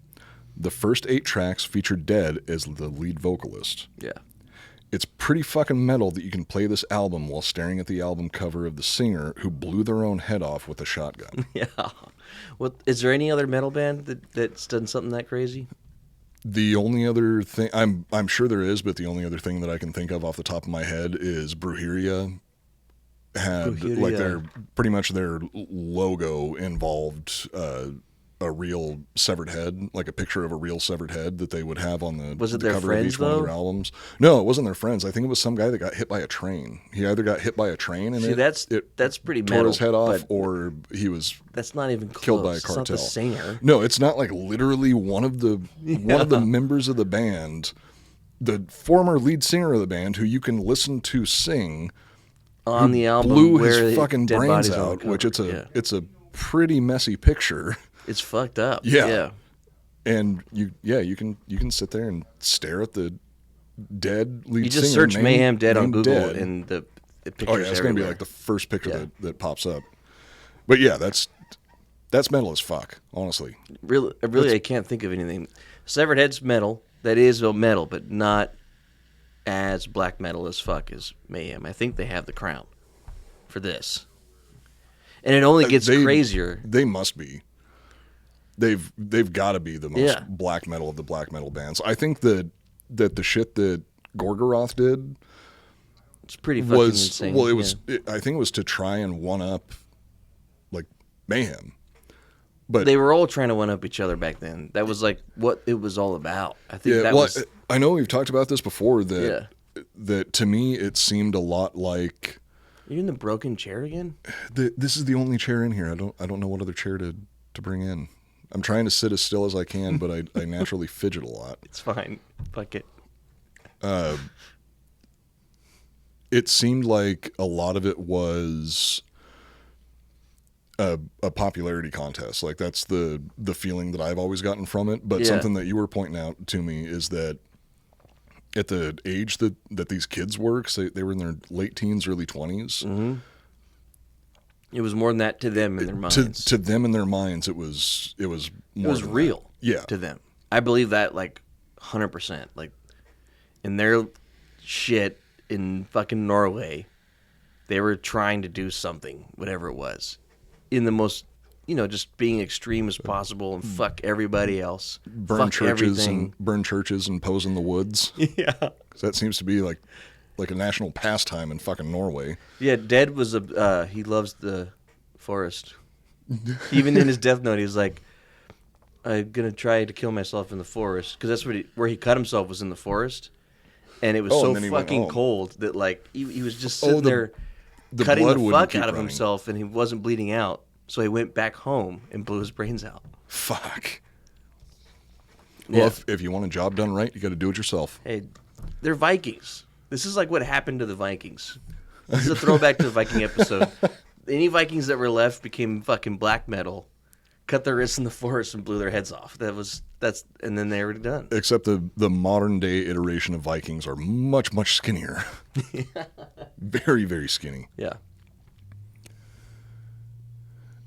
Speaker 2: The first 8 tracks featured Dead as the lead vocalist.
Speaker 1: Yeah.
Speaker 2: It's pretty fucking metal that you can play this album while staring at the album cover of the singer who blew their own head off with a shotgun.
Speaker 1: Yeah. What is there any other metal band that's done something that crazy?
Speaker 2: The only other thing, I'm sure there is, but the only other thing that I can think of off the top of my head is Brujeria had like their pretty much their logo involved a real severed head, like a picture of a real severed head that they would have on the,
Speaker 1: was it
Speaker 2: the
Speaker 1: their
Speaker 2: cover
Speaker 1: friends,
Speaker 2: of each one of their albums. No, it wasn't their friends. I think it was some guy that got hit by a train. He either got hit by a train and
Speaker 1: that's pretty
Speaker 2: tore
Speaker 1: metal,
Speaker 2: his head off, or he was
Speaker 1: that's not even close.
Speaker 2: killed by a cartel.
Speaker 1: It's not the singer.
Speaker 2: No, it's not like literally one of the members of the band, the former lead singer of the band, who you can listen to sing
Speaker 1: on the album,
Speaker 2: blew
Speaker 1: where
Speaker 2: his fucking
Speaker 1: Dead
Speaker 2: brains
Speaker 1: Bodies on the
Speaker 2: out,
Speaker 1: cover.
Speaker 2: which it's a pretty messy picture.
Speaker 1: It's fucked up.
Speaker 2: Yeah. And you can sit there and stare at the Dead lead singer.
Speaker 1: You just search Mayhem Dead on Google
Speaker 2: Dead.
Speaker 1: and the pictures.
Speaker 2: Oh yeah, it's gonna be like the first picture that pops up. But yeah, that's metal as fuck, honestly.
Speaker 1: Really, I can't think of anything. Severed Head's metal. That is metal, but not as black metal as fuck as Mayhem. I think they have the crown for this, and it only gets crazier.
Speaker 2: They must be. They've got to be the most black metal of the black metal bands. I think that the shit that Gorgoroth did,
Speaker 1: it's pretty fucking insane.
Speaker 2: Well, I think it was to try and one up like Mayhem. But
Speaker 1: they were all trying to one up each other back then. That was like what it was all about. I think that was.
Speaker 2: I know we've talked about this before. That to me it seemed a lot like.
Speaker 1: Are you in the broken chair again?
Speaker 2: This is the only chair in here. I don't know what other chair to bring in. I'm trying to sit as still as I can, but I naturally fidget a lot.
Speaker 1: It's fine. Fuck it.
Speaker 2: It seemed like a lot of it was a popularity contest. Like that's the feeling that I've always gotten from it. But something that you were pointing out to me is that at the age that these kids were, 'cause they were in their late teens, early 20s.
Speaker 1: Mm-hmm. It was more than that to them in their minds.
Speaker 2: To them in their minds, it was more.
Speaker 1: It was real.
Speaker 2: That.
Speaker 1: To them. I believe that like 100%. Like in their shit in fucking Norway, they were trying to do something, whatever it was, in the most, just being extreme as possible and fuck everybody else.
Speaker 2: Burn churches
Speaker 1: everything.
Speaker 2: And pose in the woods.
Speaker 1: Yeah.
Speaker 2: 'Cause that seems to be like a national pastime in fucking Norway.
Speaker 1: Yeah, Dead was he loves the forest. Even in his death note, he was like, I'm going to try to kill myself in the forest. Because that's where he cut himself was in the forest. And it was so fucking cold that like he was just sitting there cutting the fuck out of himself and he wasn't bleeding out. So he went back home and blew his brains out.
Speaker 2: Fuck.
Speaker 1: Yeah.
Speaker 2: Well, if you want a job done right, you got to do it yourself.
Speaker 1: Hey, they're Vikings. This is like what happened to the Vikings. This is a throwback to the Viking episode. Any Vikings that were left became fucking black metal, cut their wrists in the forest and blew their heads off. And then they were done.
Speaker 2: Except the modern day iteration of Vikings are much, much skinnier. Very, very skinny.
Speaker 1: Yeah.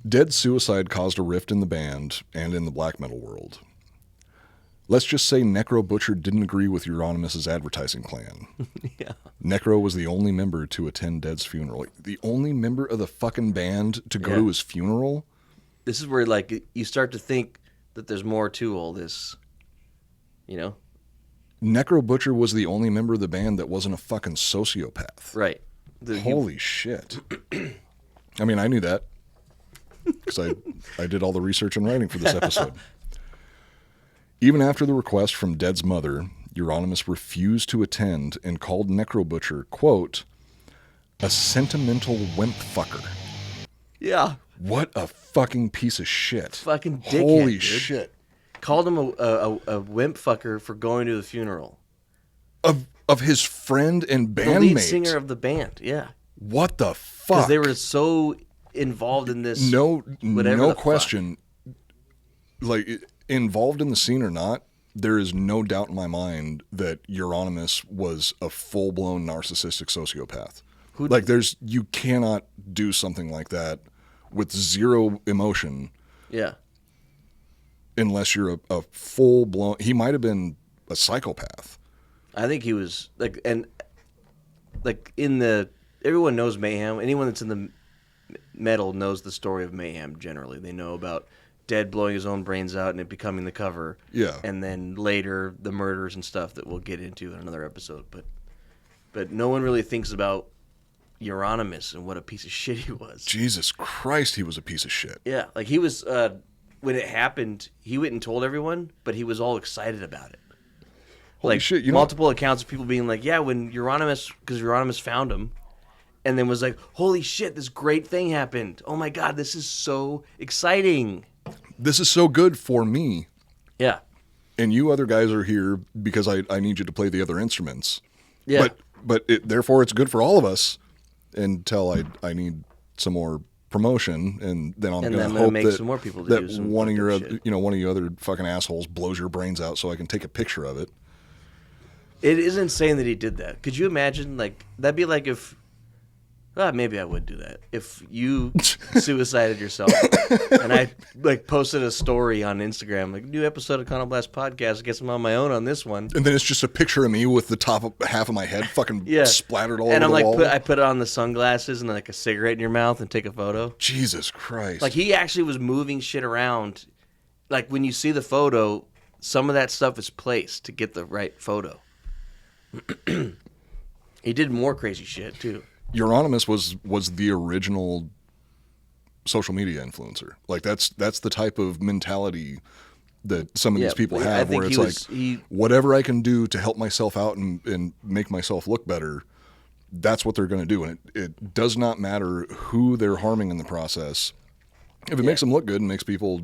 Speaker 2: Dead's suicide caused a rift in the band and in the black metal world. Let's just say Necro Butcher didn't agree with Euronymous' advertising plan.
Speaker 1: Yeah.
Speaker 2: Necro was the only member to attend Dead's funeral. The only member of the fucking band to go to his funeral?
Speaker 1: This is where, like, you start to think that there's more to all this,
Speaker 2: Necro Butcher was the only member of the band that wasn't a fucking sociopath.
Speaker 1: Right.
Speaker 2: Holy shit. I mean, I knew that because I did all the research and writing for this episode. Even after the request from Dead's mother, Euronymous refused to attend and called Necro Butcher, quote, a sentimental wimp fucker.
Speaker 1: Yeah.
Speaker 2: What a fucking piece of shit.
Speaker 1: Fucking dickhead,
Speaker 2: Holy
Speaker 1: dude.
Speaker 2: shit.
Speaker 1: Called him a wimp fucker for going to the funeral.
Speaker 2: Of his friend and bandmate.
Speaker 1: The lead singer of the band, yeah.
Speaker 2: What the fuck?
Speaker 1: Because they were so involved in this.
Speaker 2: No
Speaker 1: question.
Speaker 2: Like, involved in the scene or not, there is no doubt in my mind that Euronymous was a full-blown narcissistic sociopath. You cannot do something like that with zero emotion.
Speaker 1: Yeah.
Speaker 2: Unless you're a full-blown... He might have been a psychopath.
Speaker 1: I think he was, everyone knows Mayhem. Anyone that's in the metal knows the story of Mayhem generally. They know about Dead blowing his own brains out and it becoming the cover.
Speaker 2: Yeah.
Speaker 1: And then later the murders and stuff that we'll get into in another episode. But no one really thinks about Euronymous and what a piece of shit he was.
Speaker 2: Jesus Christ, he was a piece of shit.
Speaker 1: Yeah, like he was, when it happened, he went and told everyone, but he was all excited about it.
Speaker 2: Holy shit,
Speaker 1: multiple accounts of people being like, yeah, when Euronymous found him, and then was like, holy shit, this great thing happened. Oh my God, this is so exciting.
Speaker 2: This is so good for me.
Speaker 1: Yeah.
Speaker 2: And you other guys are here because I need you to play the other instruments.
Speaker 1: Yeah.
Speaker 2: But therefore it's good for all of us until I need some more promotion, and then I'm going to hope
Speaker 1: make
Speaker 2: that,
Speaker 1: some more people to
Speaker 2: that
Speaker 1: do some
Speaker 2: one of your
Speaker 1: shit.
Speaker 2: one of you other fucking assholes blows your brains out so I can take a picture of it.
Speaker 1: It is insane that he did that. Could you imagine? Like, that'd be like if... maybe I would do that. If you suicided yourself and I posted a story on Instagram, like, new episode of Iconoblast Podcast, I guess I'm on my own on this one.
Speaker 2: And then it's just a picture of me with the top of half of my head fucking splattered all over the wall.
Speaker 1: I put on the sunglasses and like a cigarette in your mouth and take a photo.
Speaker 2: Jesus Christ.
Speaker 1: Like, he actually was moving shit around. Like, when you see the photo, some of that stuff is placed to get the right photo. He did more crazy shit, too.
Speaker 2: Euronymous was the original social media influencer. Like that's the type of mentality that some of these people
Speaker 1: I
Speaker 2: have,
Speaker 1: think
Speaker 2: where it's whatever I can do to help myself out and make myself look better, that's what they're going to do. And it does not matter who they're harming in the process. If it makes them look good and makes people,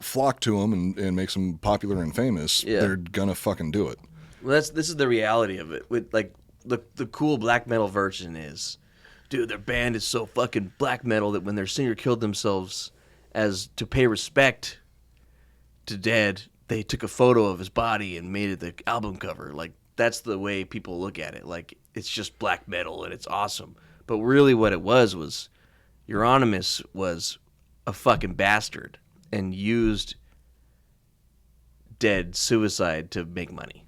Speaker 2: flock to them and makes them popular and famous, they're going to fucking do it.
Speaker 1: Well, this is the reality of it. With like the cool black metal version is, dude, their band is so fucking black metal that when their singer killed themselves as to pay respect to Dead, they took a photo of his body and made it the album cover. Like, that's the way people look at it. Like, it's just black metal and it's awesome. But really what it was Euronymous was a fucking bastard and used Dead's suicide to make money.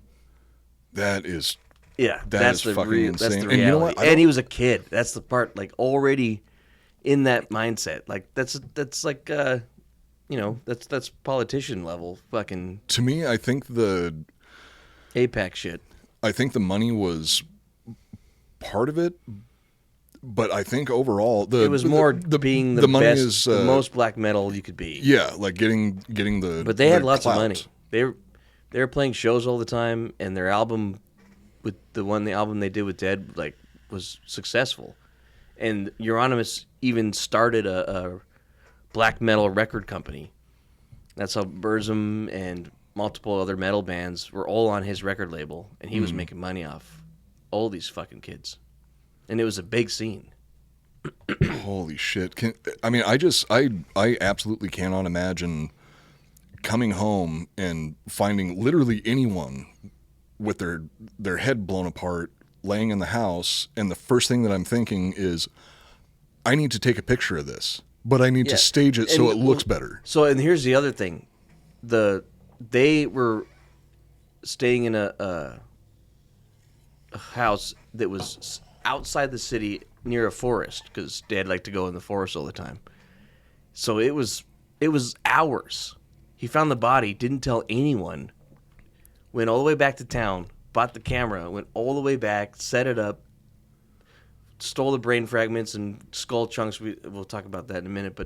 Speaker 2: That is...
Speaker 1: Yeah,
Speaker 2: that's fucking insane.
Speaker 1: That's the reality.
Speaker 2: And you know what?
Speaker 1: And he was a kid. That's the part, like, already in that mindset. Like, that's like, that's politician level fucking...
Speaker 2: To me, I think the...
Speaker 1: APAC shit.
Speaker 2: I think the money was part of it, but I think overall...
Speaker 1: It was more being the
Speaker 2: money
Speaker 1: best,
Speaker 2: is,
Speaker 1: the most black metal you could be.
Speaker 2: Yeah, like getting the...
Speaker 1: But they had lots
Speaker 2: clout.
Speaker 1: of money. They were playing shows all the time, and their album... with the album they did with Dead, like, was successful. And Euronymous even started a black metal record company. That's how Burzum and multiple other metal bands were all on his record label, and he was making money off all these fucking kids. And it was a big scene.
Speaker 2: Holy shit. I absolutely cannot imagine coming home and finding literally anyone with their head blown apart, laying in the house, and the first thing that I'm thinking is, I need to take a picture of this, but I need to stage it so it looks better.
Speaker 1: So, and here's the other thing. They were staying in a house that was outside the city near a forest, because Dad liked to go in the forest all the time. So it was hours. He found the body, didn't tell anyone, went all the way back to town, bought the camera, went all the way back, set it up, stole the brain fragments and skull chunks. We'll talk about that in a minute,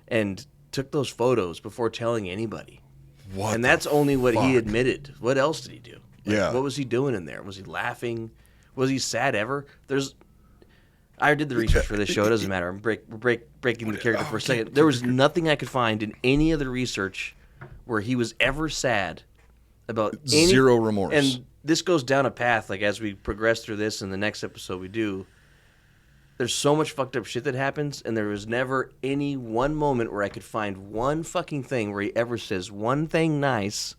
Speaker 1: and took those photos before telling anybody.
Speaker 2: What?
Speaker 1: And that's only what he admitted. What else did he do?
Speaker 2: Yeah.
Speaker 1: What was he doing in there? Was he laughing? Was he sad ever? I did the research for this show. It doesn't matter. We're breaking the character for a second. There was nothing I could find in any of the research where he was ever sad about
Speaker 2: zero remorse.
Speaker 1: And this goes down a path, like, as we progress through this and the next episode we do, there's so much fucked up shit that happens, and there was never any one moment where I could find one fucking thing where he ever says one thing nice,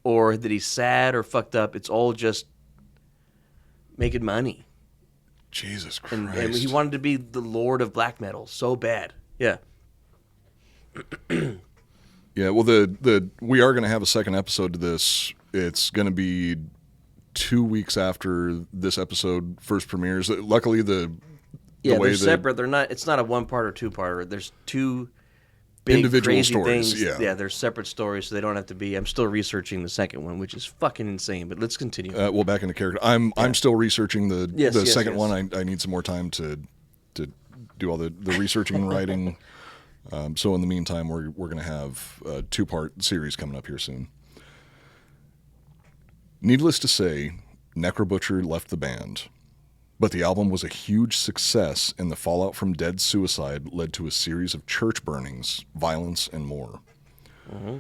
Speaker 1: or that he's sad or fucked up. It's all just making money.
Speaker 2: Jesus Christ.
Speaker 1: And he wanted to be the lord of black metal so bad. Yeah.
Speaker 2: Yeah, well, we are going to have a second episode to this. It's going to be 2 weeks after this episode first premieres. Luckily, they're separate. They're not.
Speaker 1: It's not a 1-part or 2-parter. There's two big
Speaker 2: individual
Speaker 1: crazy
Speaker 2: stories.
Speaker 1: Things.
Speaker 2: Yeah,
Speaker 1: they're separate stories, so they don't have to be. I'm still researching the second one, which is fucking insane. But let's continue.
Speaker 2: Well, back into character. I'm still researching the second one. I need some more time to do all the researching and writing. So in the meantime, we're going to have a 2-part series coming up here soon. Needless to say, Necrobutcher left the band, but the album was a huge success, and the fallout from Dead's suicide led to a series of church burnings, violence, and more. Mm-hmm.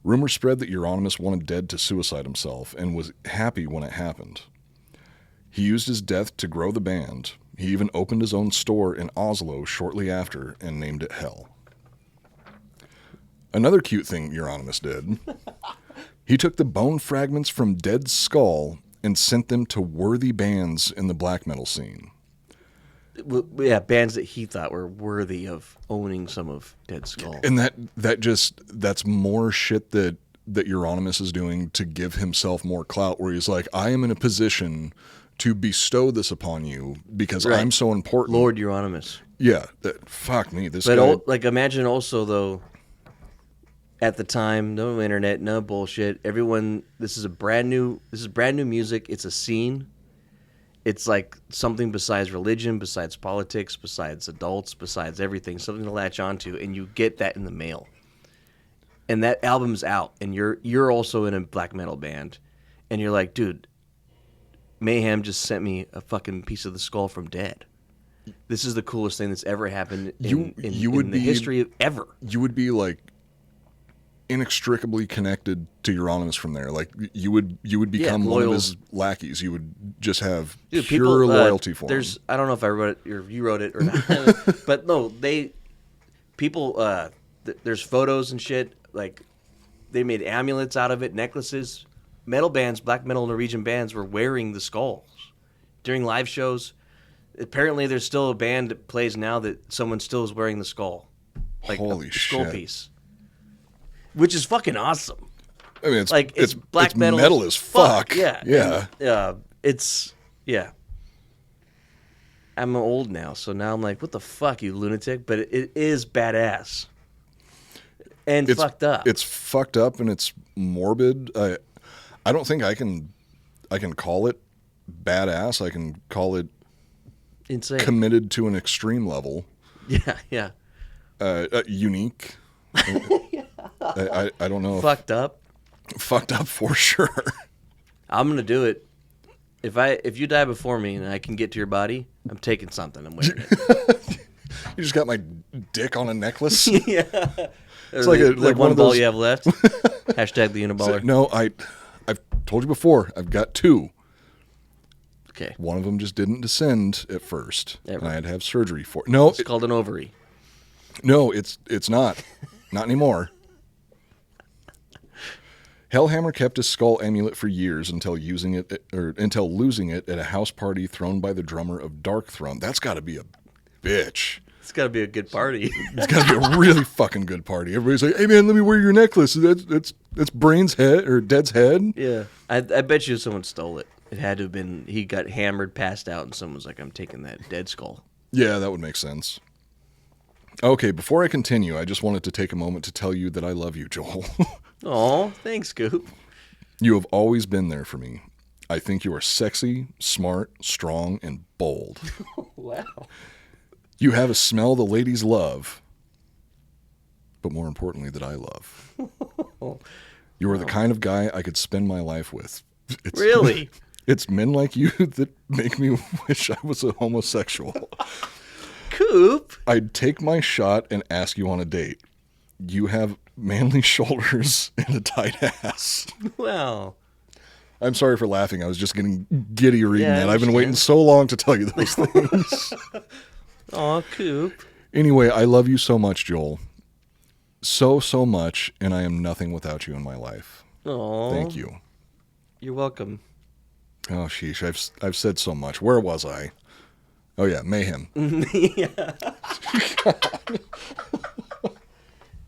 Speaker 2: Rumors spread that Euronymous wanted Dead to suicide himself and was happy when it happened. He used his death to grow the band. He even opened his own store in Oslo shortly after and named it Hell. Another cute thing Euronymous did, he took the bone fragments from Dead's skull and sent them to worthy bands in the black metal scene.
Speaker 1: Yeah, bands that he thought were worthy of owning some of Dead's skull.
Speaker 2: And that's more shit that Euronymous is doing to give himself more clout, where he's like, I am in a position to bestow this upon you because I'm so important.
Speaker 1: Lord Euronymous.
Speaker 2: Yeah, fuck me. This guy...
Speaker 1: imagine also, though, at the time, no internet, no bullshit. Everyone, this is brand new music. It's a scene, it's like something besides religion, besides politics, besides adults, besides everything, something to latch onto, and you get that in the mail. And that album's out, and you're also in a black metal band, and you're like, dude, Mayhem just sent me a fucking piece of the skull from Dead. This is the coolest thing that's ever happened in the history of ever.
Speaker 2: You would be like inextricably connected to Euronymous from there. Like you would become one of his lackeys. You would just have pure loyalty for him.
Speaker 1: I don't know if I wrote it or you wrote it or not, but no, there's photos and shit. Like they made amulets out of it, necklaces. Metal bands, black metal Norwegian bands, were wearing the skulls during live shows. Apparently, there's still a band that plays now that someone still is wearing the skull, like
Speaker 2: holy
Speaker 1: skull
Speaker 2: shit
Speaker 1: piece, which is fucking awesome.
Speaker 2: I mean,
Speaker 1: it's black metal.
Speaker 2: Metal as fuck.
Speaker 1: Yeah. I'm old now, so now I'm like, what the fuck, you lunatic? But it is badass and
Speaker 2: it's
Speaker 1: fucked up.
Speaker 2: It's fucked up and it's morbid. I don't think I can call it badass. I can call it
Speaker 1: insane,
Speaker 2: committed to an extreme level.
Speaker 1: Yeah.
Speaker 2: Unique. I don't know.
Speaker 1: Fucked up
Speaker 2: For sure.
Speaker 1: I'm gonna do it. If you die before me and I can get to your body, I'm taking something. I'm wearing it.
Speaker 2: You just got my dick on a necklace.
Speaker 1: Yeah.
Speaker 2: It's like
Speaker 1: one
Speaker 2: of
Speaker 1: ball
Speaker 2: those...
Speaker 1: you have left. Hashtag the Uniballer.
Speaker 2: No, I've told you before. I've got two.
Speaker 1: Okay.
Speaker 2: One of them just didn't descend at first,
Speaker 1: Ever.
Speaker 2: and I had to have surgery for it. No,
Speaker 1: it's called an ovary.
Speaker 2: No, it's not. Not anymore. Hellhammer kept his skull amulet for years until losing it at a house party thrown by the drummer of Darkthrone. That's got to be a bitch.
Speaker 1: It's got to be a good party.
Speaker 2: It's got to be a really fucking good party. Everybody's like, "Hey man, let me wear your necklace. That's Brain's head or Dead's head."
Speaker 1: Yeah, I bet you someone stole it. It had to have been he got hammered, passed out, and someone was like, "I'm taking that dead skull."
Speaker 2: Yeah, that would make sense. Okay, before I continue, I just wanted to take a moment to tell you that I love you, Joel.
Speaker 1: Aw, thanks, Goop.
Speaker 2: You have always been there for me. I think you are sexy, smart, strong, and bold.
Speaker 1: Wow.
Speaker 2: You have a smell the ladies love, but more importantly, that I love. You are the kind of guy I could spend my life with.
Speaker 1: Really?
Speaker 2: It's men like you that make me wish I was a homosexual.
Speaker 1: Coop.
Speaker 2: I'd take my shot and ask you on a date. You have manly shoulders and a tight ass.
Speaker 1: Wow.
Speaker 2: I'm sorry for laughing. I was just getting giddy reading that. I've been waiting
Speaker 1: understand.
Speaker 2: so long to tell you those things.
Speaker 1: Aw, Coop.
Speaker 2: Anyway, I love you so much, Joel. So much, and I am nothing without you in my life.
Speaker 1: Aw.
Speaker 2: Thank you.
Speaker 1: You're welcome.
Speaker 2: Oh, sheesh. I've said so much. Where was I? Oh, yeah, Mayhem.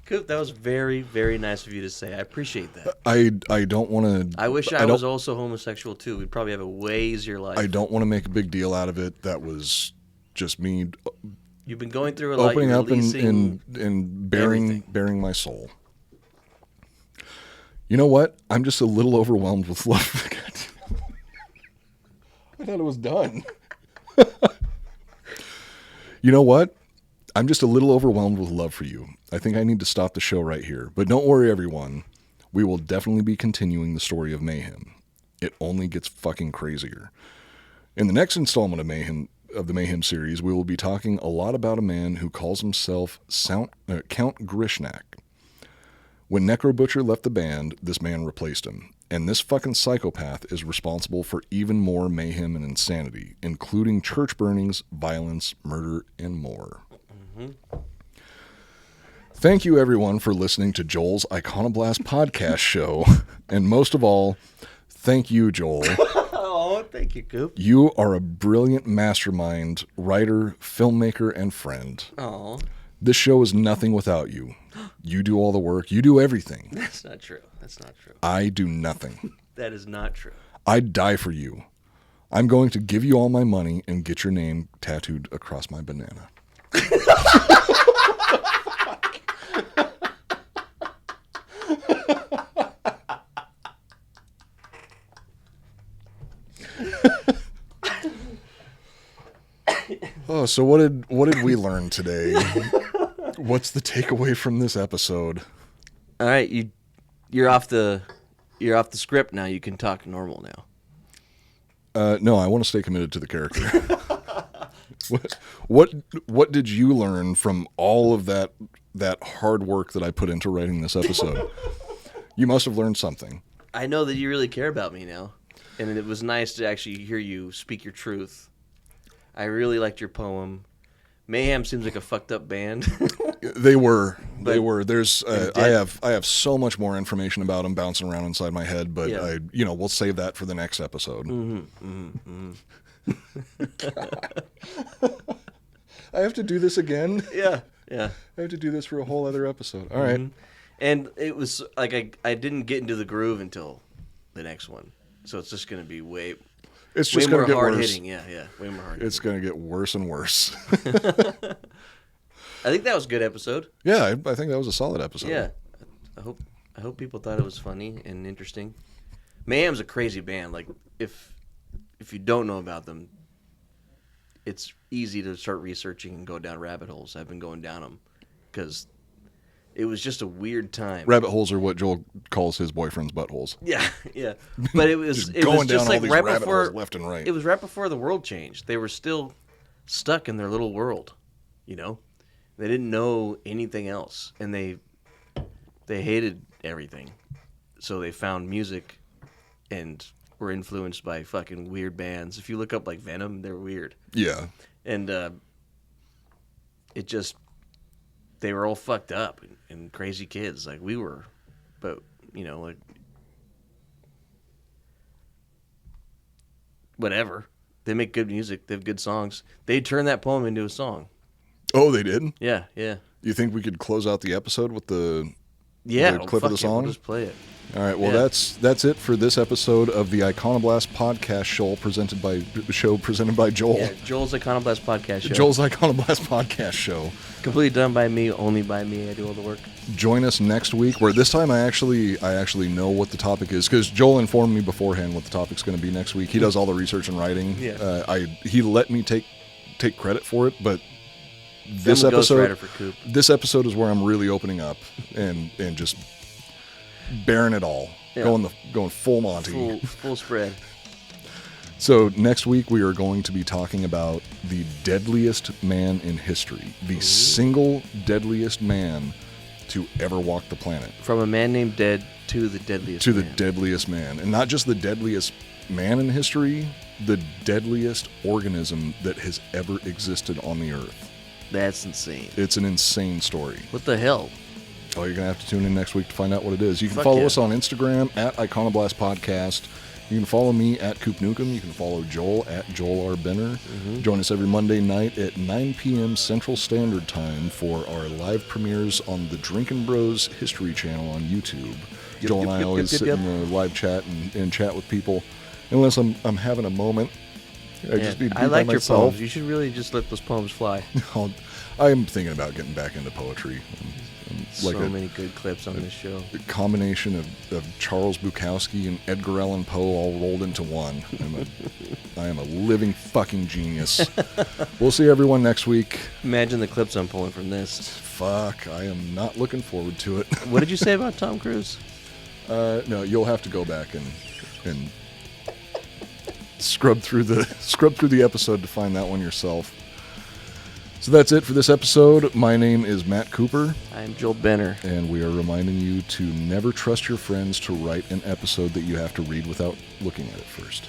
Speaker 1: Coop, that was very, very nice of you to say. I appreciate that.
Speaker 2: I don't want to...
Speaker 1: I wish I was also homosexual, too. We'd probably have a way easier life.
Speaker 2: I don't want to make a big deal out of it. That was just me...
Speaker 1: You've been going through a lot.
Speaker 2: Opening
Speaker 1: You're
Speaker 2: up and bearing my soul. You know what? I'm just a little overwhelmed with love. I thought it was done. You know what? I'm just a little overwhelmed with love for you. I think I need to stop the show right here. But don't worry, everyone. We will definitely be continuing the story of Mayhem. It only gets fucking crazier. In the next installment of the Mayhem series, we will be talking a lot about a man who calls himself Count Grishnak. When Necro Butcher left the band, this man replaced him. And this fucking psychopath is responsible for even more mayhem and insanity, including church burnings, violence, murder, and more. Mm-hmm. Thank you, everyone, for listening to Joel's Iconoblast podcast show. And most of all, thank you, Joel.
Speaker 1: Oh, thank you, Coop.
Speaker 2: You are a brilliant mastermind, writer, filmmaker, and friend.
Speaker 1: Oh.
Speaker 2: This show is nothing without you. You do all the work. You do everything.
Speaker 1: That's not true. That's not true.
Speaker 2: I do nothing.
Speaker 1: That is not true.
Speaker 2: I'd die for you. I'm going to give you all my money and get your name tattooed across my banana. Oh, so what did we learn today? What's the takeaway from this episode?
Speaker 1: All right, you're off the script now. You can talk normal now.
Speaker 2: No, I want to stay committed to the character. What did you learn from all of that hard work that I put into writing this episode? You must have learned something.
Speaker 1: I know that you really care about me now, and it was nice to actually hear you speak your truth. I really liked your poem. Mayhem seems like a fucked up band.
Speaker 2: They were. There's I have so much more information about them bouncing around inside my head, but
Speaker 1: Yeah.
Speaker 2: we'll save that for the next episode. I have to do this again.
Speaker 1: Yeah.
Speaker 2: I have to do this for a whole other episode. All right.
Speaker 1: And it was like I didn't get into the groove until the next one, so it's just going to be way
Speaker 2: It's just going
Speaker 1: more
Speaker 2: to get
Speaker 1: hard
Speaker 2: worse.
Speaker 1: hitting. Yeah, way more hard.
Speaker 2: It's going to get worse and worse.
Speaker 1: I think that was a good episode.
Speaker 2: Yeah, I think that was a solid episode.
Speaker 1: Yeah, I hope people thought it was funny and interesting. Mayhem's a crazy band. Like if you don't know about them, it's easy to start researching and go down rabbit holes. I've been going down them because it was just a weird time.
Speaker 2: Rabbit holes are what Joel calls his boyfriend's buttholes.
Speaker 1: Yeah. But it was
Speaker 2: Going
Speaker 1: just
Speaker 2: down
Speaker 1: like
Speaker 2: all these
Speaker 1: right
Speaker 2: rabbit
Speaker 1: before
Speaker 2: holes left and right.
Speaker 1: It was right before the world changed. They were still stuck in their little world, you know. They didn't know anything else, and they hated everything. So they found music and were influenced by fucking weird bands. If you look up like Venom, they're weird.
Speaker 2: Yeah.
Speaker 1: And they were all fucked up and crazy kids like we were. But, like whatever. They make good music. They have good songs. They turned that poem into a song.
Speaker 2: Oh, they did?
Speaker 1: Yeah.
Speaker 2: You think we could close out the episode with the clip of the
Speaker 1: Fuck it,
Speaker 2: song?
Speaker 1: we'll just play it.
Speaker 2: All right, well,
Speaker 1: Yeah.
Speaker 2: that's it for this episode of the Iconoblast Podcast Show presented by Joel.
Speaker 1: Yeah, Joel's Iconoblast Podcast Show.
Speaker 2: Joel's Iconoblast Podcast Show.
Speaker 1: Completely done by me, only by me. I do all the work.
Speaker 2: Join us next week, where this time I actually know what the topic is, because Joel informed me beforehand what the topic's going to be next week. He does all the research and writing.
Speaker 1: Yeah.
Speaker 2: He let me take credit for it, but
Speaker 1: I'm a ghostwriter for Coop.
Speaker 2: this episode is where I'm really opening up and just bearing it all,
Speaker 1: Yeah.
Speaker 2: going full Monty.
Speaker 1: Full spread.
Speaker 2: So next week we are going to be talking about the deadliest man in history, the single deadliest man to ever walk the planet.
Speaker 1: From a man named Dead to the deadliest man.
Speaker 2: The deadliest man, and not just the deadliest man in history, the deadliest organism that has ever existed on the earth.
Speaker 1: That's insane.
Speaker 2: It's an insane story.
Speaker 1: What the hell?
Speaker 2: Oh, you're going to have to tune in next week to find out what it is. You can
Speaker 1: Fuck
Speaker 2: follow
Speaker 1: yeah.
Speaker 2: us on Instagram at Iconoblast Podcast. You can follow me at Coop Nukem. You can follow Joel at Joel R. Benner. Join us every Monday night at 9 p.m. Central Standard Time for our live premieres on the Drinkin' Bros History Channel on YouTube. Joel and I always sit in the live chat and chat with people. Unless I'm having a moment.
Speaker 1: I like your poems. You should really just let those poems fly.
Speaker 2: I'm thinking about getting back into poetry.
Speaker 1: So many good clips on this show.
Speaker 2: A combination of Charles Bukowski and Edgar Allan Poe all rolled into one. I am a living fucking genius. We'll see everyone next week.
Speaker 1: Imagine the clips I'm pulling from this.
Speaker 2: Fuck, I am not looking forward to it.
Speaker 1: What did you say about Tom Cruise?
Speaker 2: No, you'll have to go back and scrub through the episode to find that one yourself. So that's it for this episode. My name is Matt Cooper.
Speaker 1: I'm Joel Benner.
Speaker 2: And we are reminding you to never trust your friends to write an episode that you have to read without looking at it first.